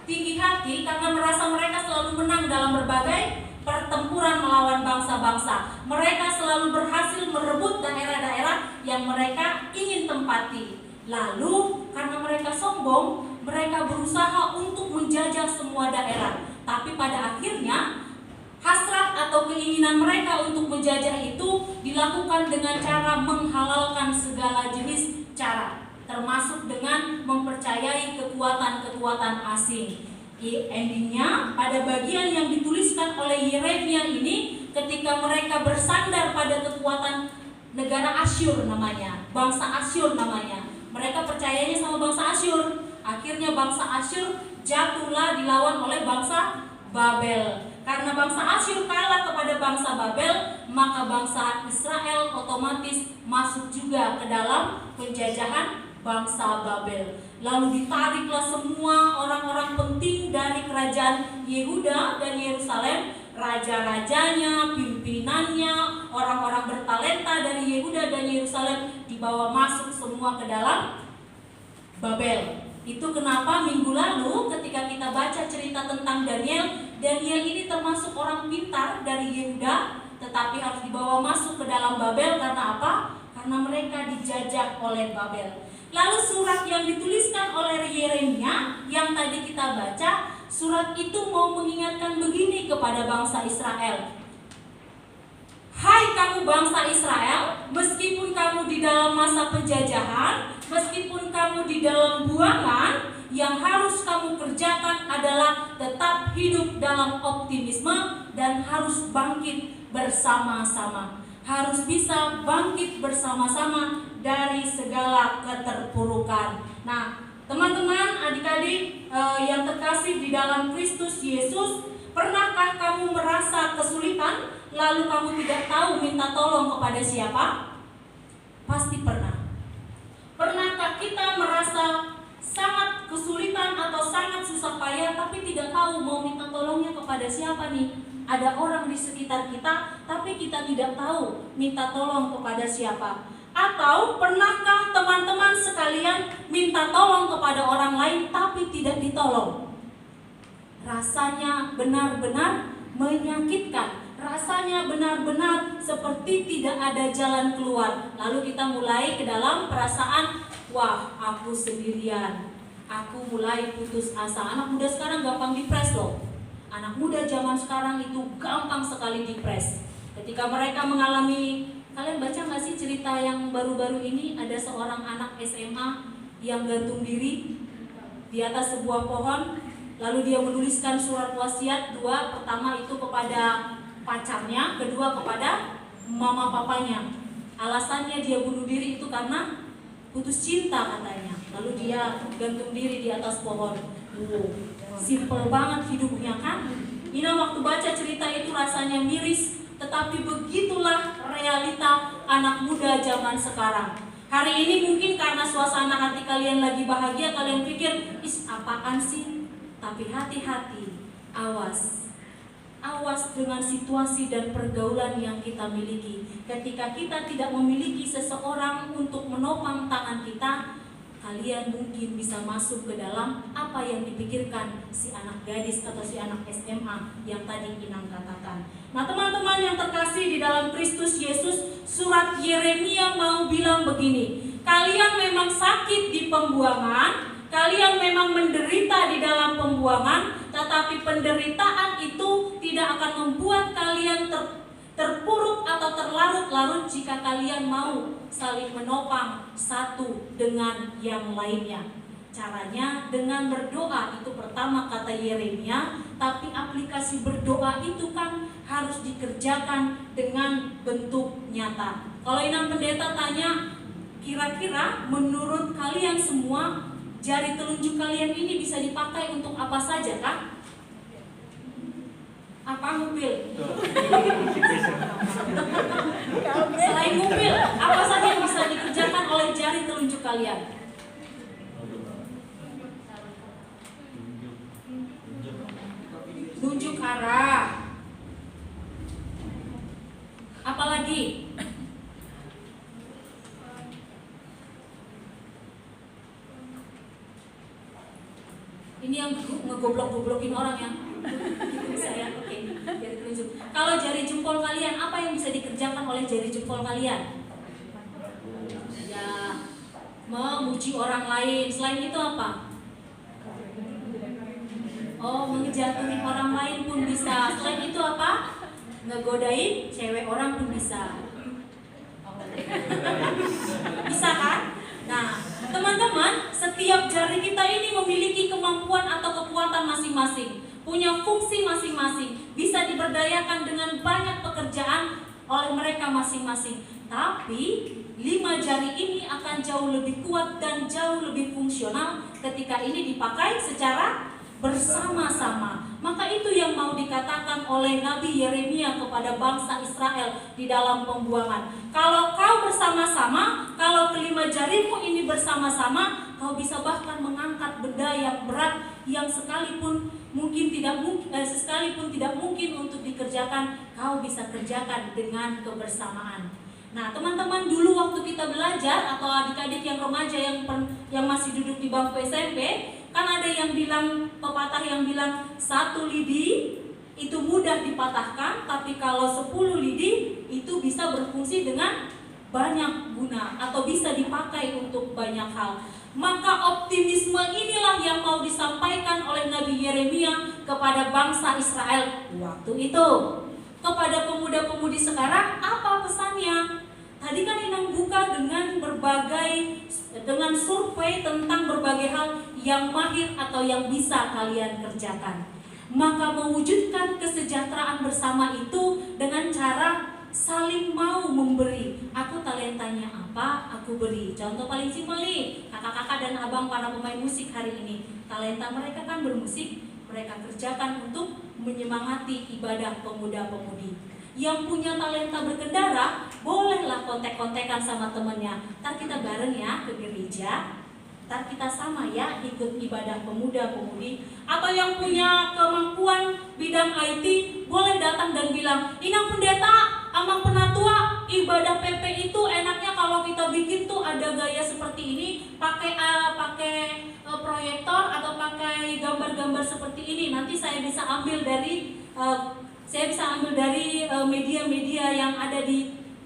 Speaker 6: tinggi hati karena merasa mereka selalu menang dalam berbagai pertempuran melawan bangsa-bangsa. Mereka selalu berhasil merebut daerah-daerah yang mereka ingin tempati. Lalu karena mereka sombong, mereka berusaha untuk menjajah semua daerah. Tapi pada akhirnya hasrat atau keinginan mereka untuk menjajah itu dilakukan dengan cara menghalalkan segala jenis cara, termasuk dengan mempercayai kekuatan-kekuatan asing. Endingnya pada bagian yang dituliskan oleh Yeremia ini, ketika mereka bersandar pada kekuatan negara Asyur namanya, bangsa Asyur namanya, mereka percayanya sama bangsa Asyur. Akhirnya bangsa Asyur jatuhlah dilawan oleh bangsa Babel. Karena bangsa Asyur kalah kepada bangsa Babel, maka bangsa Israel otomatis masuk juga ke dalam penjajahan bangsa Babel. Lalu ditariklah semua orang-orang penting dari kerajaan Yehuda dan Yerusalem, raja-rajanya, pimpinannya, orang-orang bertalenta dari Yehuda dan Yerusalem dibawa masuk semua ke dalam Babel. Itu kenapa minggu lalu ketika kita baca cerita tentang Daniel ini termasuk orang pintar dari Yehuda, tetapi harus dibawa masuk ke dalam Babel. Karena apa? Karena mereka dijajah oleh Babel. Lalu surat yang dituliskan oleh Yeremia yang tadi kita baca, surat itu mau mengingatkan begini kepada bangsa Israel. Hai kamu bangsa Israel, meskipun kamu di dalam masa penjajahan, meskipun kamu di dalam buangan, yang harus kamu kerjakan adalah tetap hidup dalam optimisme dan harus bangkit bersama-sama. Harus bisa bangkit bersama-sama dari segala keterpurukan. Nah, teman-teman, adik-adik yang terkasih di dalam Kristus Yesus, pernahkah kamu merasa kesulitan lalu kamu tidak tahu minta tolong kepada siapa? Pasti pernah. Pernahkah kita merasa sangat kesulitan atau sangat susah payah tapi tidak tahu mau minta tolongnya kepada siapa nih? Ada orang di sekitar kita tapi kita tidak tahu minta tolong kepada siapa. Atau pernahkah teman-teman sekalian minta tolong kepada orang lain tapi tidak ditolong? Rasanya benar-benar menyakitkan. Rasanya benar-benar seperti tidak ada jalan keluar. Lalu kita mulai ke dalam perasaan, wah aku sendirian. Aku mulai putus asa. Anak muda sekarang gampang depres loh. Anak muda zaman sekarang itu gampang sekali depres. Ketika mereka mengalami, kalian baca gak sih cerita yang baru-baru ini? Ada seorang anak SMA yang gantung diri di atas sebuah pohon. Lalu dia menuliskan surat wasiat dua. Pertama itu kepada pacarnya, kedua kepada mama papanya. Alasannya dia bunuh diri itu karena putus cinta katanya. Lalu dia gantung diri di atas pohon. Simple banget hidupnya kan? Ina waktu baca cerita itu rasanya miris, tetapi begitulah realita anak muda zaman sekarang. Hari ini mungkin karena suasana hati kalian lagi bahagia, kalian pikir, apaan sih? Tapi hati-hati, awas. Awas dengan situasi dan pergaulan yang kita miliki. Ketika kita tidak memiliki seseorang untuk menopang tangan kita, kalian mungkin bisa masuk ke dalam apa yang dipikirkan si anak gadis atau si anak SMA yang tadi Inang katakan. Nah teman-teman yang terkasih di dalam Kristus Yesus, surat Yeremia mau bilang begini, kalian memang sakit di pembuangan, kalian memang menderita di dalam pembuangan, tetapi penderitaan itu tidak akan membuat kalian terpuruk atau terlarut-larut jika kalian mau saling menopang satu dengan yang lainnya. Caranya dengan berdoa, itu pertama kata Yeremia. Tapi aplikasi berdoa itu kan harus dikerjakan dengan bentuk nyata. Kalau Inang Pendeta tanya, kira-kira menurut kalian semua jari telunjuk kalian ini bisa dipakai untuk apa saja kah? Apa ngupil? Selain ngupil, apa saja yang bisa dikerjakan oleh jari telunjuk kalian? Tunjuk arah. Apalagi? Ini yang ngegoblok-goblokin orang ya. Gitu bisa ya, oke. Jari telunjuk. Kalau jari jempol kalian, apa yang bisa dikerjakan oleh jari jempol kalian? Ya, memuji orang lain. Selain itu apa? Oh, menjatuhi orang lain pun bisa. Selain itu apa? Ngegodain cewek orang pun bisa. Bisa kan? Nah, teman-teman, setiap jari kita ini memiliki kemampuan atau kekuatan masing-masing, punya fungsi masing-masing, bisa diberdayakan dengan banyak pekerjaan oleh mereka masing-masing. Tapi 5 jari ini akan jauh lebih kuat dan jauh lebih fungsional ketika ini dipakai secara bersama-sama. Maka itu yang mau dikatakan oleh Nabi Yeremia kepada bangsa Israel di dalam pembuangan. Kalau kau bersama-sama, kalau kelima jarimu ini bersama-sama, kau bisa bahkan mengangkat benda yang berat yang sekalipun tidak mungkin untuk dikerjakan, kau bisa kerjakan dengan kebersamaan. Nah, teman-teman, dulu waktu kita belajar atau adik-adik yang remaja yang masih duduk di bangku SMP, kan ada yang bilang, pepatah yang bilang 1 lidi itu mudah dipatahkan, tapi kalau 10 lidi itu bisa berfungsi dengan banyak guna atau bisa dipakai untuk banyak hal. Maka optimisme inilah yang mau disampaikan oleh Nabi Yeremia kepada bangsa Israel waktu itu. Kepada pemuda-pemudi sekarang, apa pesannya? Tadi kan Inang buka dengan survei tentang berbagai hal yang mahir atau yang bisa kalian kerjakan. Maka mewujudkan kesejahteraan bersama itu dengan cara saling mau memberi. Aku talentanya apa, aku beri. Contoh paling simpel nih, kakak-kakak dan abang para pemain musik hari ini. Talenta mereka kan bermusik, mereka kerjakan untuk menyemangati ibadah pemuda-pemudi. Yang punya talenta berkendara, bolehlah kontek-kontekan sama temennya. Ntar kita bareng ya ke gereja, ntar kita sama ya ikut ibadah pemuda-pemudi. Atau yang punya kemampuan bidang IT, boleh datang dan bilang, Inang Pendeta, Amang Penatua, ibadah PP itu enaknya kalau kita bikin tuh ada gaya seperti ini, pakai proyektor atau pakai gambar-gambar seperti ini. Nanti saya bisa ambil dari media-media yang ada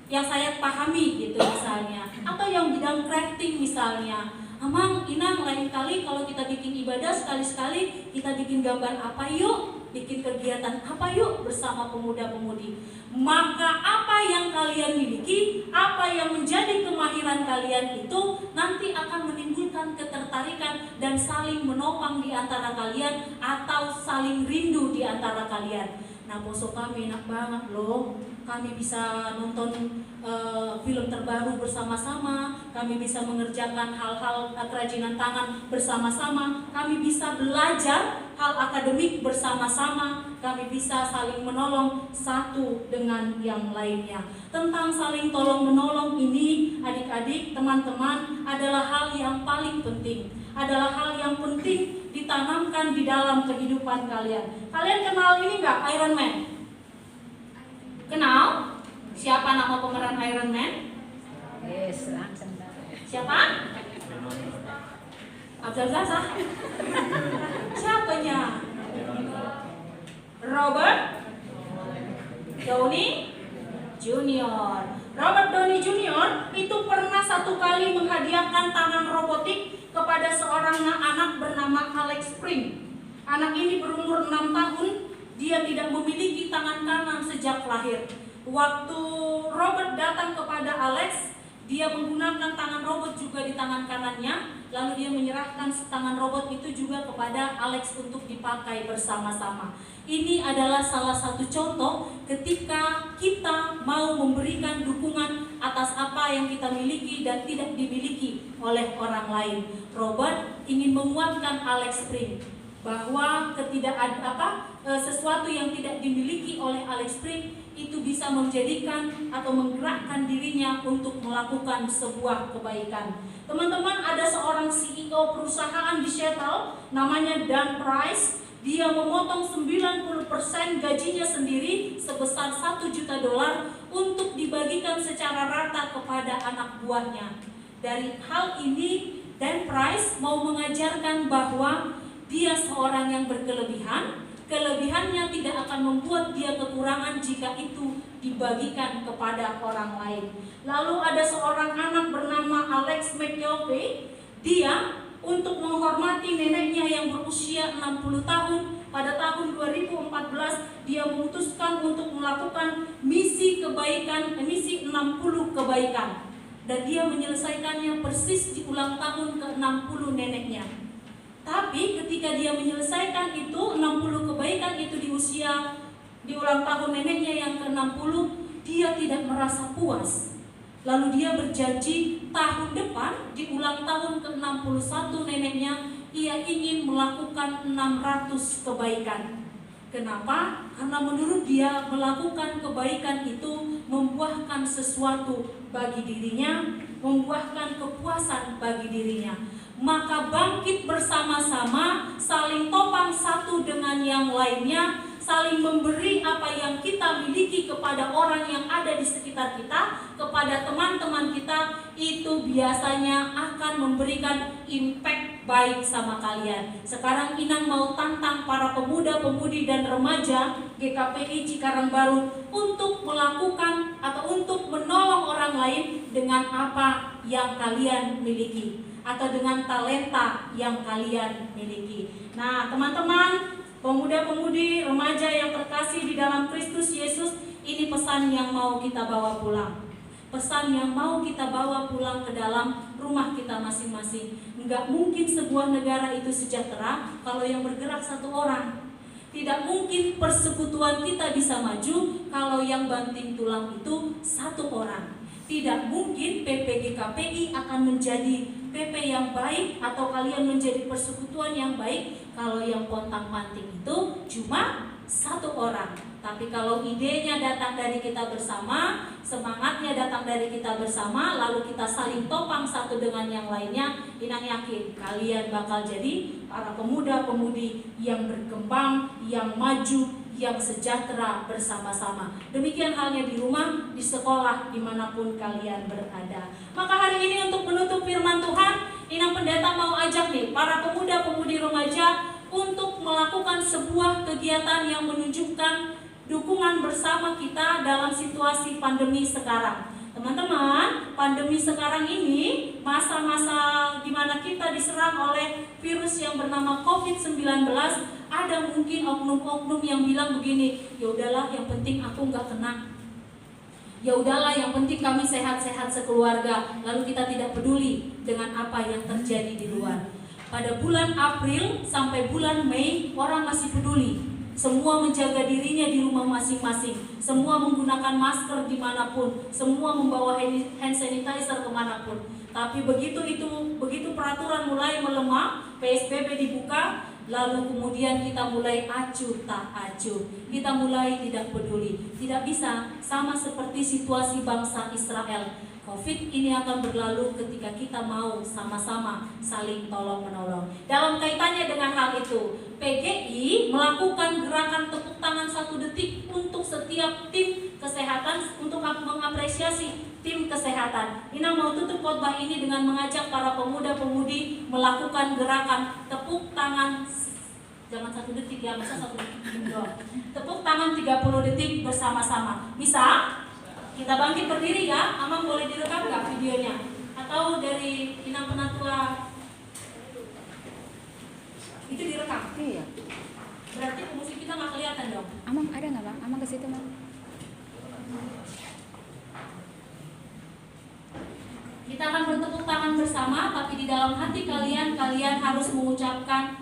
Speaker 6: yang saya pahami gitu misalnya. Atau yang bidang crafting misalnya. Amang, Inang, lain kali kalau kita bikin ibadah sekali-sekali kita bikin gambar apa yuk? Bikin kegiatan apa yuk bersama pemuda-pemudi. Maka apa yang kalian miliki, apa yang menjadi kemahiran kalian itu nanti akan menimbulkan ketertarikan dan saling menopang di antara kalian atau saling rindu di antara kalian. Nah, bosok kami enak banget loh. Kami bisa nonton film terbaru bersama-sama. Kami bisa mengerjakan hal-hal kerajinan tangan bersama-sama. Kami bisa belajar hal akademik bersama-sama. Kami bisa saling menolong satu dengan yang lainnya. Tentang saling tolong-menolong ini, adik-adik, teman-teman, adalah hal yang paling penting. Adalah hal yang penting ditanamkan di dalam kehidupan kalian. Kalian kenal ini nggak, Iron Man? Kenal? Siapa nama pemeran Iron Man?
Speaker 2: Yes, langsung.
Speaker 6: Siapa? Abdul Zazah. Siapanya? Robert Downey Junior. Robert Downey Junior itu pernah satu kali menghadiahkan tangan robotik kepada seorang anak bernama Alex Spring. Anak ini berumur 6 tahun. Dia tidak memiliki tangan kanan sejak lahir. Waktu Robert datang kepada Alex, Dia menggunakan tangan robot juga di tangan kanannya, lalu dia menyerahkan tangan robot itu juga kepada Alex untuk dipakai bersama-sama. Ini adalah salah satu contoh ketika kita mau memberikan dukungan atas apa yang kita miliki dan tidak dimiliki oleh orang lain. Robert ingin menguatkan Alex Spring bahwa sesuatu yang tidak dimiliki oleh Alex Spring itu bisa menjadikan atau menggerakkan dirinya untuk melakukan sebuah kebaikan. Teman-teman, ada seorang CEO perusahaan di Seattle namanya Dan Price. Dia memotong 90% gajinya sendiri sebesar $1 juta untuk dibagikan secara rata kepada anak buahnya. Dari hal ini, Dan Price mau mengajarkan bahwa dia seorang yang berkelebihan. Kelebihannya tidak akan membuat dia kekurangan jika itu dibagikan kepada orang lain. Lalu ada seorang anak bernama Alex McKelvey. Dia untuk menghormati neneknya yang berusia 60 tahun, pada tahun 2014 dia memutuskan untuk melakukan misi kebaikan, misi 60 kebaikan. Dan dia menyelesaikannya persis di ulang tahun ke-60 neneknya. Tapi ketika dia menyelesaikan itu 60 kebaikan itu di ulang tahun neneknya yang ke-60, dia tidak merasa puas. Lalu dia berjanji tahun depan di ulang tahun ke-61 neneknya ia ingin melakukan 600 kebaikan. Kenapa? Karena menurut dia melakukan kebaikan itu membuahkan sesuatu bagi dirinya, membuahkan kepuasan bagi dirinya. Maka bangkit bersama-sama, saling topang satu dengan yang lainnya, saling memberi apa yang kita miliki kepada orang yang ada di sekitar kita, kepada teman-teman kita, itu biasanya akan memberikan impact baik sama kalian. Sekarang Inang mau tantang para pemuda-pemudi dan remaja GKPI Cikarang Baru untuk melakukan atau untuk menolong orang lain dengan apa yang kalian miliki, atau dengan talenta yang kalian miliki. Nah, teman-teman, pemuda-pemudi, remaja yang terkasih di dalam Kristus Yesus, ini pesan yang mau kita bawa pulang. Pesan yang mau kita bawa pulang ke dalam rumah kita masing-masing. Enggak mungkin sebuah negara itu sejahtera kalau yang bergerak satu orang. Tidak mungkin persekutuan kita bisa maju kalau yang banting tulang itu satu orang. Tidak mungkin PPGKPI akan menjadi PP yang baik atau kalian menjadi persekutuan yang baik kalau yang pontang-panting itu cuma satu orang. Tapi kalau idenya datang dari kita bersama, semangatnya datang dari kita bersama, lalu kita saling topang satu dengan yang lainnya, Inang yakin kalian bakal jadi para pemuda-pemudi yang berkembang, yang maju, yang sejahtera bersama-sama. Demikian halnya di rumah, di sekolah, dimanapun kalian berada. Maka hari ini untuk menutup firman Tuhan, Inang Pendeta mau ajak nih para pemuda-pemudi remaja untuk melakukan sebuah kegiatan yang menunjukkan dukungan bersama kita dalam situasi pandemi sekarang. Teman-teman, pandemi sekarang ini masa-masa di mana kita diserang oleh virus yang bernama COVID-19. Ada mungkin oknum-oknum yang bilang begini, ya udahlah yang penting aku nggak kena. Ya udahlah yang penting kami sehat-sehat sekeluarga. Lalu kita tidak peduli dengan apa yang terjadi di luar. Pada bulan April sampai bulan Mei orang masih peduli. Semua menjaga dirinya di rumah masing-masing. Semua menggunakan masker dimanapun. Semua membawa hand sanitizer kemanapun. Tapi begitu peraturan mulai melemah, PSBB dibuka, lalu kemudian kita mulai acuh tak acuh. Kita mulai tidak peduli. Tidak bisa sama seperti situasi bangsa Israel. COVID ini akan berlalu ketika kita mau sama-sama saling tolong-menolong. Dalam kaitannya dengan hal itu, PGI melakukan gerakan tepuk tangan 1 detik untuk setiap tim kesehatan untuk mengapresiasi tim kesehatan. Inang mau tutup khotbah ini dengan mengajak para pemuda-pemudi melakukan gerakan tepuk tangan. Jangan 1 detik ya, masa 1 detik doang. Tepuk tangan 30 detik bersama-sama. Bisa? Kita bangkit berdiri ya. Amang boleh direkam nggak videonya? Atau dari Inang Penatua itu direkam?
Speaker 2: Iya.
Speaker 6: Berarti musik kita nggak kelihatan dong?
Speaker 2: Amang ada nggak bang? Amang ke situ bang.
Speaker 6: bersama, tapi di dalam hati kalian harus mengucapkan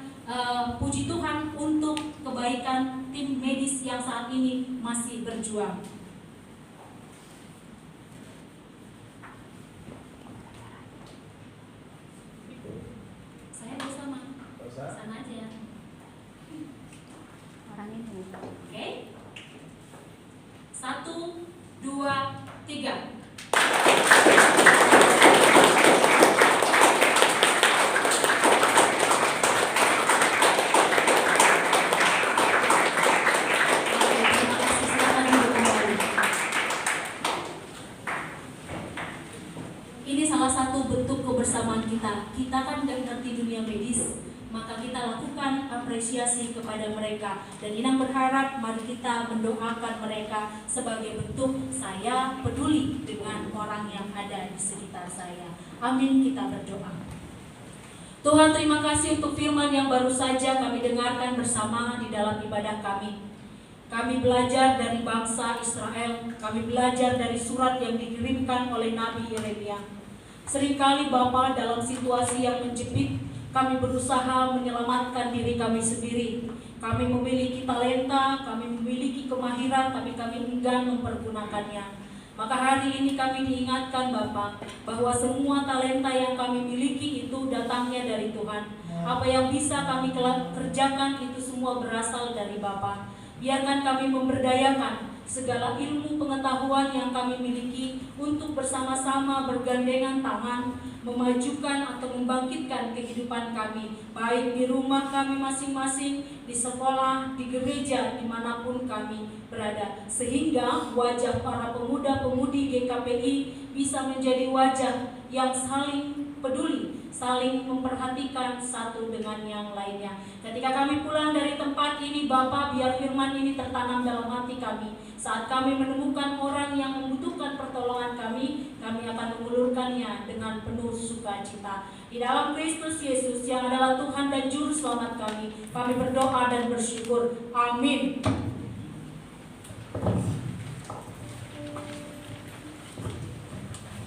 Speaker 6: puji Tuhan untuk kebaikan tim medis yang saat ini masih berjuang. Saya bersama. Sana aja.
Speaker 2: Orang ini.
Speaker 6: Oke. 1, 2, 3. Ini salah satu bentuk kebersamaan kita. Kita kan gak ngerti dunia medis, maka kita lakukan apresiasi kepada mereka. Dan Inang berharap mari kita mendoakan mereka sebagai bentuk saya peduli dengan orang yang ada di sekitar saya. Amin, kita berdoa. Tuhan, terima kasih untuk firman yang baru saja kami dengarkan bersama di dalam ibadah kami. Kami belajar dari bangsa Israel, kami belajar dari surat yang dikirimkan oleh Nabi Yeremia. Seringkali Bapa, dalam situasi yang menjepit, kami berusaha menyelamatkan diri kami sendiri. Kami memiliki talenta, kami memiliki kemahiran, tapi kami enggan mempergunakannya. Maka hari ini kami diingatkan Bapa, bahwa semua talenta yang kami miliki itu datangnya dari Tuhan. Apa yang bisa kami kerjakan itu semua berasal dari Bapa. Biarkan kami memberdayakan segala ilmu pengetahuan yang kami miliki untuk bersama-sama bergandengan tangan memajukan atau membangkitkan kehidupan kami, baik di rumah kami masing-masing, di sekolah, di gereja, dimanapun kami berada, sehingga wajah para pemuda-pemudi GKPI bisa menjadi wajah yang saling peduli, saling memperhatikan satu dengan yang lainnya. Ketika kami pulang dari tempat ini, Bapa, biar firman ini tertanam dalam hati kami. Saat kami menemukan orang yang membutuhkan pertolongan kami akan mengulurkannya dengan penuh sukacita. Di dalam Kristus Yesus yang adalah Tuhan dan Juru Selamat kami berdoa dan bersyukur. Amin.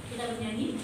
Speaker 6: Kita bernyanyi.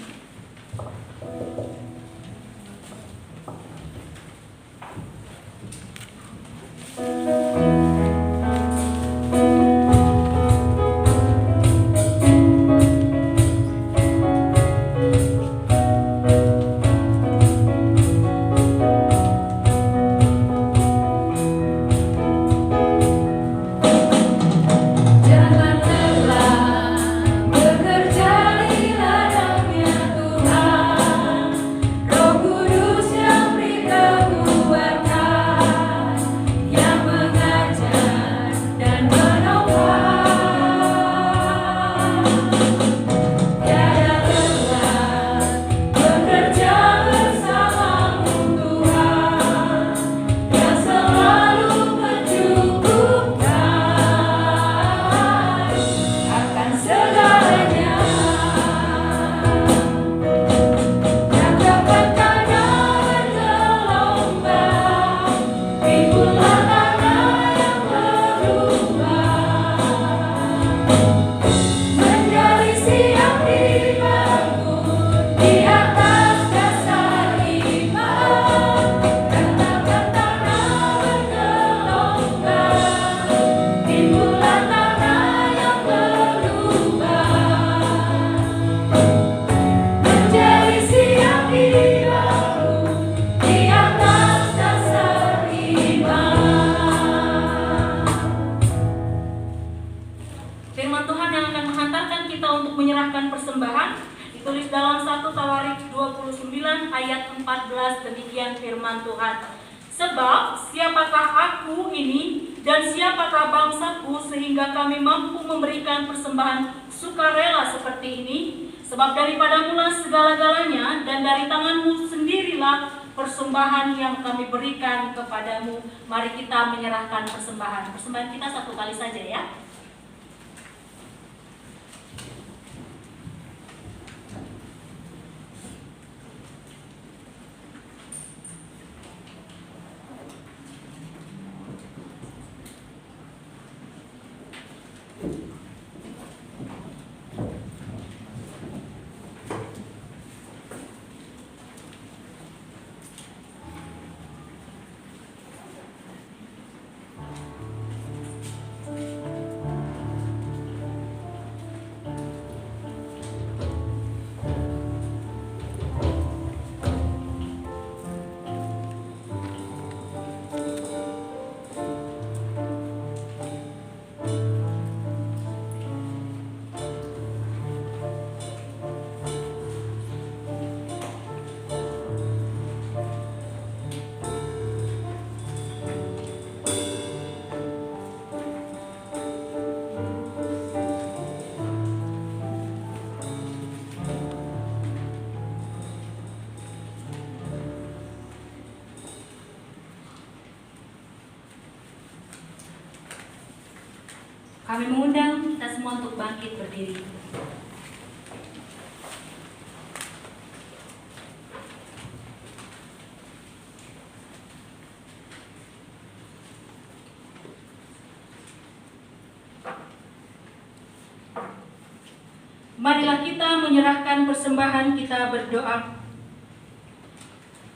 Speaker 6: Ayat 14 demikian firman Tuhan. Sebab siapakah aku ini dan siapakah bangsaku sehingga kami mampu memberikan persembahan sukarela seperti ini? Sebab daripadamulah segala-galanya dan dari tanganmu sendirilah persembahan yang kami berikan kepadamu. Mari kita menyerahkan persembahan. Persembahan kita satu kali saja ya. Kami mengundang kita semua untuk bangkit berdiri. Marilah kita menyerahkan persembahan kita berdoa.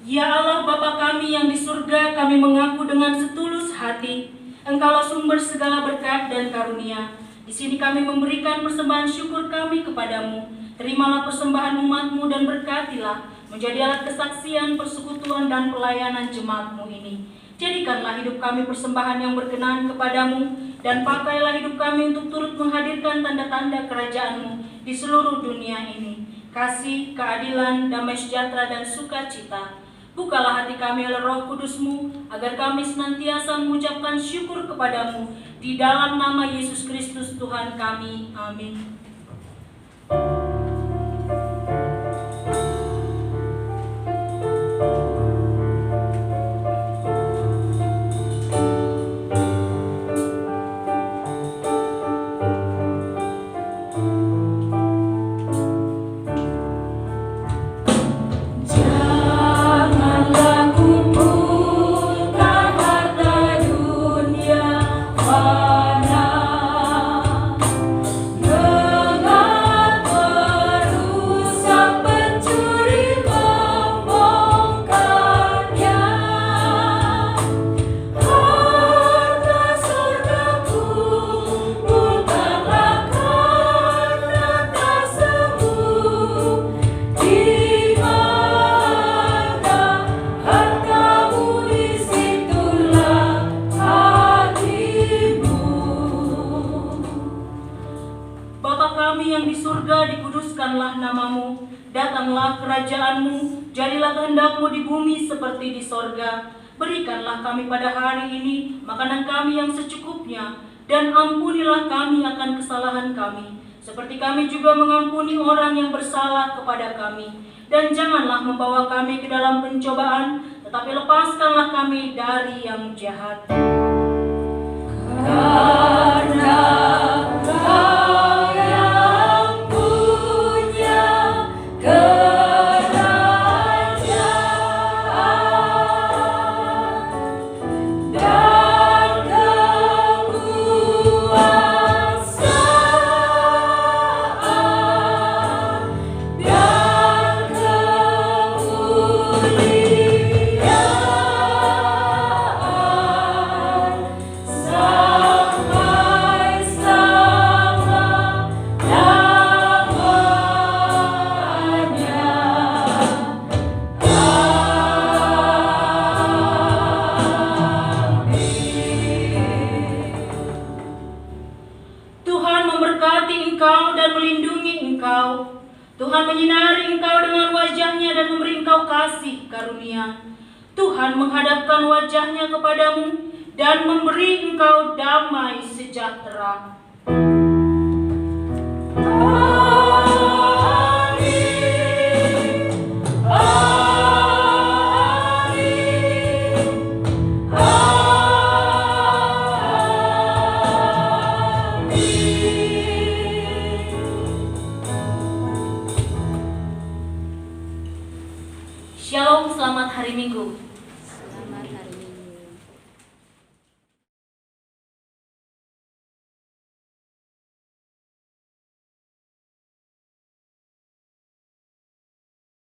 Speaker 6: Ya Allah Bapa kami yang di surga, kami mengaku dengan setulus hati, Engkaulah sumber segala berkat dan karunia. Di sini kami memberikan persembahan syukur kami kepadamu. Terimalah persembahan umat-Mu dan berkatilah menjadi alat kesaksian, persekutuan dan pelayanan jemaat-Mu ini. Jadikanlah hidup kami persembahan yang berkenan kepadamu, dan pakailah hidup kami untuk turut menghadirkan tanda-tanda kerajaan-Mu di seluruh dunia ini. Kasih, keadilan, damai sejahtera, dan sukacita. Bukalah hati kami oleh Roh Kudus-Mu, agar kami senantiasa mengucapkan syukur kepadamu. Di dalam nama Yesus Kristus Tuhan kami. Amin. Namamu, datanglah kerajaan-Mu, jadilah kehendak-Mu di bumi seperti di sorga. Berikanlah kami pada hari ini makanan kami yang secukupnya, dan ampunilah kami akan kesalahan kami, seperti kami juga mengampuni orang yang bersalah kepada kami. Dan janganlah membawa kami ke dalam pencobaan, tetapi lepaskanlah kami dari yang jahat. Karena Tuhan menyinari engkau dengan wajah-Nya dan memberi engkau kasih karunia. Tuhan menghadapkan wajah-Nya kepadamu dan memberi engkau damai sejahtera. Shalom, selamat hari Minggu.